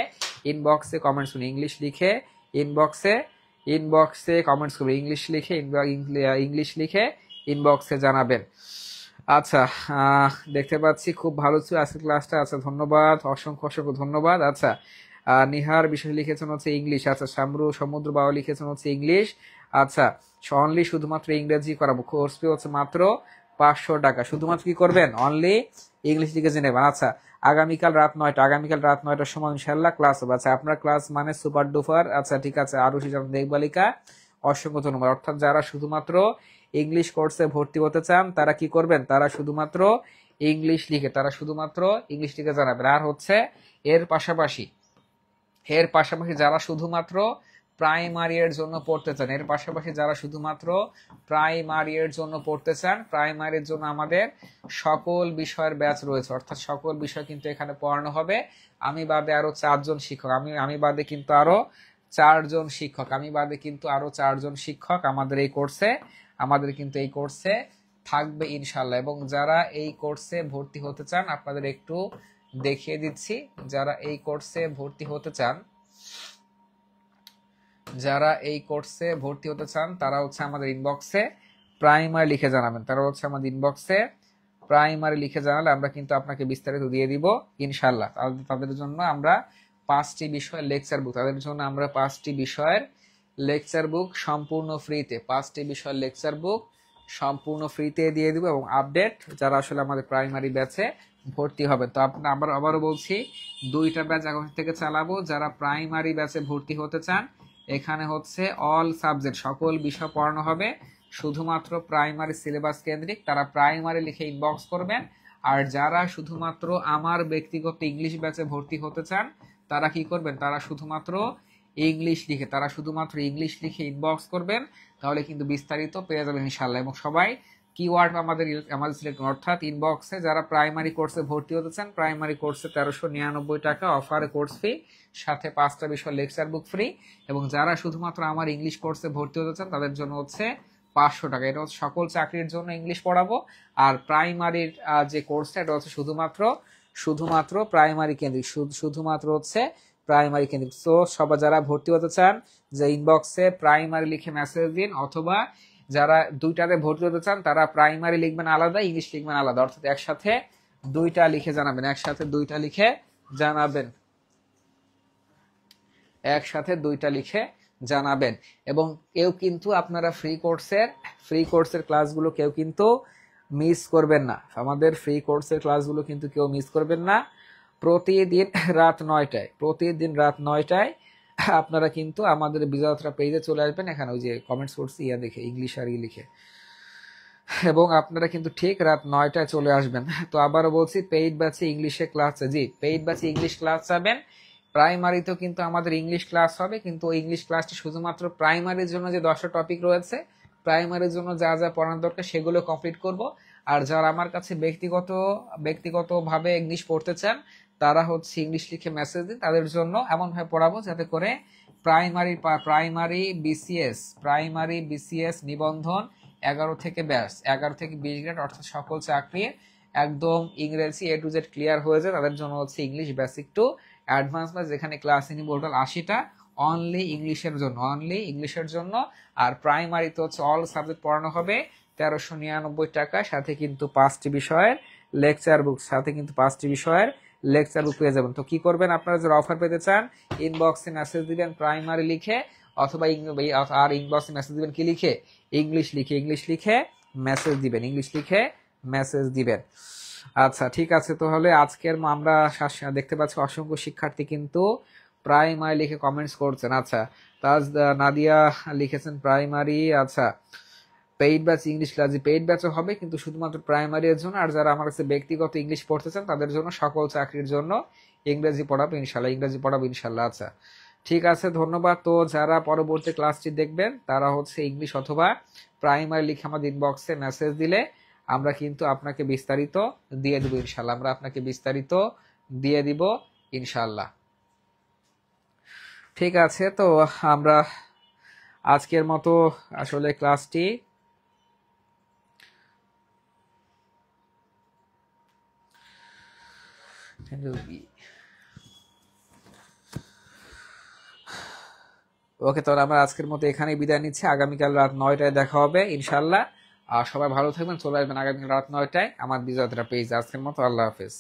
ইনবক্সে কমেন্টস করুন, ইনবক্সে কমেন্টস করবেন, ইংলিশ লিখে ইনবক্সে জানাবেন। আচ্ছা, দেখতে পাচ্ছি খুব ভালো ছিল আজকের ক্লাসটা। আচ্ছা, ধন্যবাদ, অসংখ্য ধন্যবাদ। আচ্ছা, নিহার বিষয় লিখেছেন হচ্ছে ইংলিশ। আচ্ছা, সমুদ্র বাবা লিখেছেন হচ্ছে ইংলিশ। আচ্ছা, অনলি শুধুমাত্র ইংরেজি করাবো, কোর্স ফি হচ্ছে মাত্র 500 টাকা। শুধুমাত্র কি করবেন, অনলি ইংলিশ লিখে নেবেন। আচ্ছা, আগামীকাল রাত 9টার সময় ইনশাল্লাহ ক্লাস হবে। আচ্ছা, আপনার ক্লাস মানে সুপার ডুপার। আচ্ছা, ঠিক আছে, আরুষি দেখবালিকা, অসংখ্য ধন্যবাদ। অর্থাৎ যারা শুধুমাত্র ইংলিশ কোর্সে ভর্তি হতে চান তারা কি করবেন, তারা শুধুমাত্র ইংলিশ লিখে জানাবেন। আর হচ্ছে এর পাশাপাশি যারা শুধুমাত্র প্রাইমারি এর জন্য পড়তে চান, প্রাইমারির জন্য আমাদের সকল বিষয়ের ব্যাচ রয়েছে, অর্থাৎ সকল বিষয় কিন্তু এখানে পড়ানো হবে। আমি বাদে আরো 4 জন শিক্ষক, আমি বাদে কিন্তু আরো 4 জন শিক্ষক আমাদের এই কোর্সে থাকবে ইনশাল্লাহ। এবং যারা এই কোর্সে ভর্তি হতে চান, আপনাদের একটু দেখিয়ে দিচ্ছি, যারা এই কোর্সে ভর্তি হতে চান তারা হচ্ছে আমাদের ইনবক্সে প্রাইমারি লিখে জানাবেন, জানালে আমরা কিন্তু আপনাকে বিস্তারিত দিয়ে দিব ইনশাল্লাহ। তাদের জন্য আমরা 5টি বিষয়ের লেকচার বুক সম্পূর্ণ ফ্রিতে দিয়ে দিব। এবং আপডেট যারা আসলে আমাদের প্রাইমারি ব্যাচে ভর্তি হবেন, তো আমরা আবারও বলছি 2টা ব্যাচ এখন থেকে চালাবো। যারা প্রাইমারি ব্যাচে ভর্তি হতে চান, এখানে হচ্ছে অল সাবজেক্ট, সকল বিষয় পড়ানো হবে, শুধুমাত্র প্রাইমারি সিলেবাস কেন্দ্রিক, তারা প্রাইমারি লিখে ইনবক্স করবেন। আর যারা শুধুমাত্র আমার ব্যক্তিগত ইংলিশ ব্যাচে ভর্তি হতে চান, তারা কি করবেন, তারা শুধুমাত্র ইংলিশ লিখে ইনবক্স করবেন, তাহলে কিন্তু বিস্তারিত পেয়ে যাবেন ইনশাল্লাহ। এবং সবাই কিওয়ার্ড আমাদের সিলেক্ট, অর্থাৎ ইনবক্সে যারা প্রাইমারি কোর্সে ভর্তি হতে চান, প্রাইমারি কোর্সে 1399 টাকা অফারে কোর্স ফি, সাথে 5টা বিষয় লেকচার বুক ফ্রি, এবং যারা শুধুমাত্র আমার ইংলিশ কোর্সে ভর্তি হতে চান তাদের জন্য হচ্ছে 500 টাকা। এটা হচ্ছে সকল চাকরির জন্য ইংলিশ পড়াবো। আর প্রাইমারির যে কোর্সটা এটা হচ্ছে শুধুমাত্র প্রাইমারি কেন্দ্রিক, শুধুমাত্র হচ্ছে প্রাইমারি কেন্দ্রিক। সো সবাই যারা ভর্তি হতে চান যে ইনবক্সে প্রাইমারি লিখে মেসেজ দিন, অথবা যারা দুইটাতে ভর্তি হতে চান তারা প্রাইমারি লিখবেন আলাদা, ইংলিশ লিখবেন আলাদা, অর্থাৎ একসাথে দুইটা লিখে জানাবেন, একসাথে দুইটা লিখে জানাবেন। এবং কেউ কিন্তু আপনারা ফ্রি কোর্সের ক্লাসগুলো কেউ কিন্তু মিস করবেন না। আমাদের ফ্রি কোর্সের ক্লাসগুলো কিন্তু কেউ মিস করবেন না। প্রতিদিন রাত 9টায় আপনারা কিন্তু আমাদের বিজয়যাত্রা পেজে চলে আসবেন। এখানে ওই যে কমেন্টস করছি দেখে ইংলিশ আর লিখে, এবং আপনারা কিন্তু ঠিক রাত 9টায় চলে আসবেন। তো আবারও বলছি, পেইড ব্যাচে ইংলিশে ক্লাস, পেইড ব্যাচে ইংলিশ ক্লাস যাবেন। প্রাইমারিতেও কিন্তু আমাদের ইংলিশ ক্লাস হবে, কিন্তু ইংলিশ ক্লাসটি শুধুমাত্র প্রাইমারির জন্য যে 10টা টপিক রয়েছে, প্রাইমারির জন্য যা যা পড়ানোর দরকার সেগুলো কমপ্লিট করব। আর যারা আমার কাছে ব্যক্তিগতভাবে ইংলিশ পড়তে চান তারা হচ্ছে ইংলিশ লিখে মেসেজ দিন, তাদের জন্য এমনভাবে পড়াবো যাতে করে প্রাইমারি বিসিএস নিবন্ধন 11 থেকে 20 গ্রেড অর্থাৎ সকল চাকরির একদম ইংরেজি A to Z ক্লিয়ার হয়ে যায়। তাদের জন্য হচ্ছে English basic to advance batch, যেখানে ক্লাস নিব টোটাল 80টা, অনলি ইংলিশের জন্য। আর প্রাইমারিতে হচ্ছে অল সাবজেক্ট পড়ানো হবে 1399 টাকা, সাথে কিন্তু 5টি বিষয়ের লেকচার বুক পেয়ে যাবেন। তো কি করবেন, আপনারা যারা অফার পেতে চান ইনবক্সে মেসেজ দিবেন প্রাইমারি লিখে, অথবা ইনবক্সে মেসেজ দিবেন কি লিখে, ইংলিশ লিখে মেসেজ দিবেন। আচ্ছা ঠিক আছে, তাহলে আজকের আমরা দেখতে পাচ্ছি অসংখ্য শিক্ষার্থী কিন্তু প্রাইমারি লিখে কমেন্টস করছেন। আচ্ছা, তাজ নাদিয়া লিখেছেন প্রাইমারি। আচ্ছা, paid batch English class, paid ব্যাচও হবে কিন্তু শুধুমাত্র প্রাইমারির জন্য। আর যারা আমার কাছে ব্যক্তিগত ইংলিশ পড়তে চান তাদের জন্য সকল চাকরির জন্য ইংরেজি পড়াবো ইনশাল্লাহ। আচ্ছা ঠিক আছে, ধন্যবাদ। তো যারা পরবর্তী ক্লাসটি দেখবেন তারা হচ্ছে ইংলিশ অথবা প্রাইমারি লিখে আমাদের ইনবক্সে মেসেজ দিলে আমরা কিন্তু আপনাকে বিস্তারিত দিয়ে দিব ইনশাল্লাহ। ঠিক আছে, তো আমরা আজকের মতো আসলে ক্লাসটি ওকে, তাহলে আমরা আজকের মতো এখানেই বিদায় নিচ্ছি। আগামীকাল রাত 9টায় দেখা হবে ইনশাল্লাহ। আর সবাই ভালো থাকবেন, চলে আসবেন আগামীকাল রাত 9টায় আমার বিজয়যাত্রা পেজ। আজকের মতো আল্লাহ হাফেজ।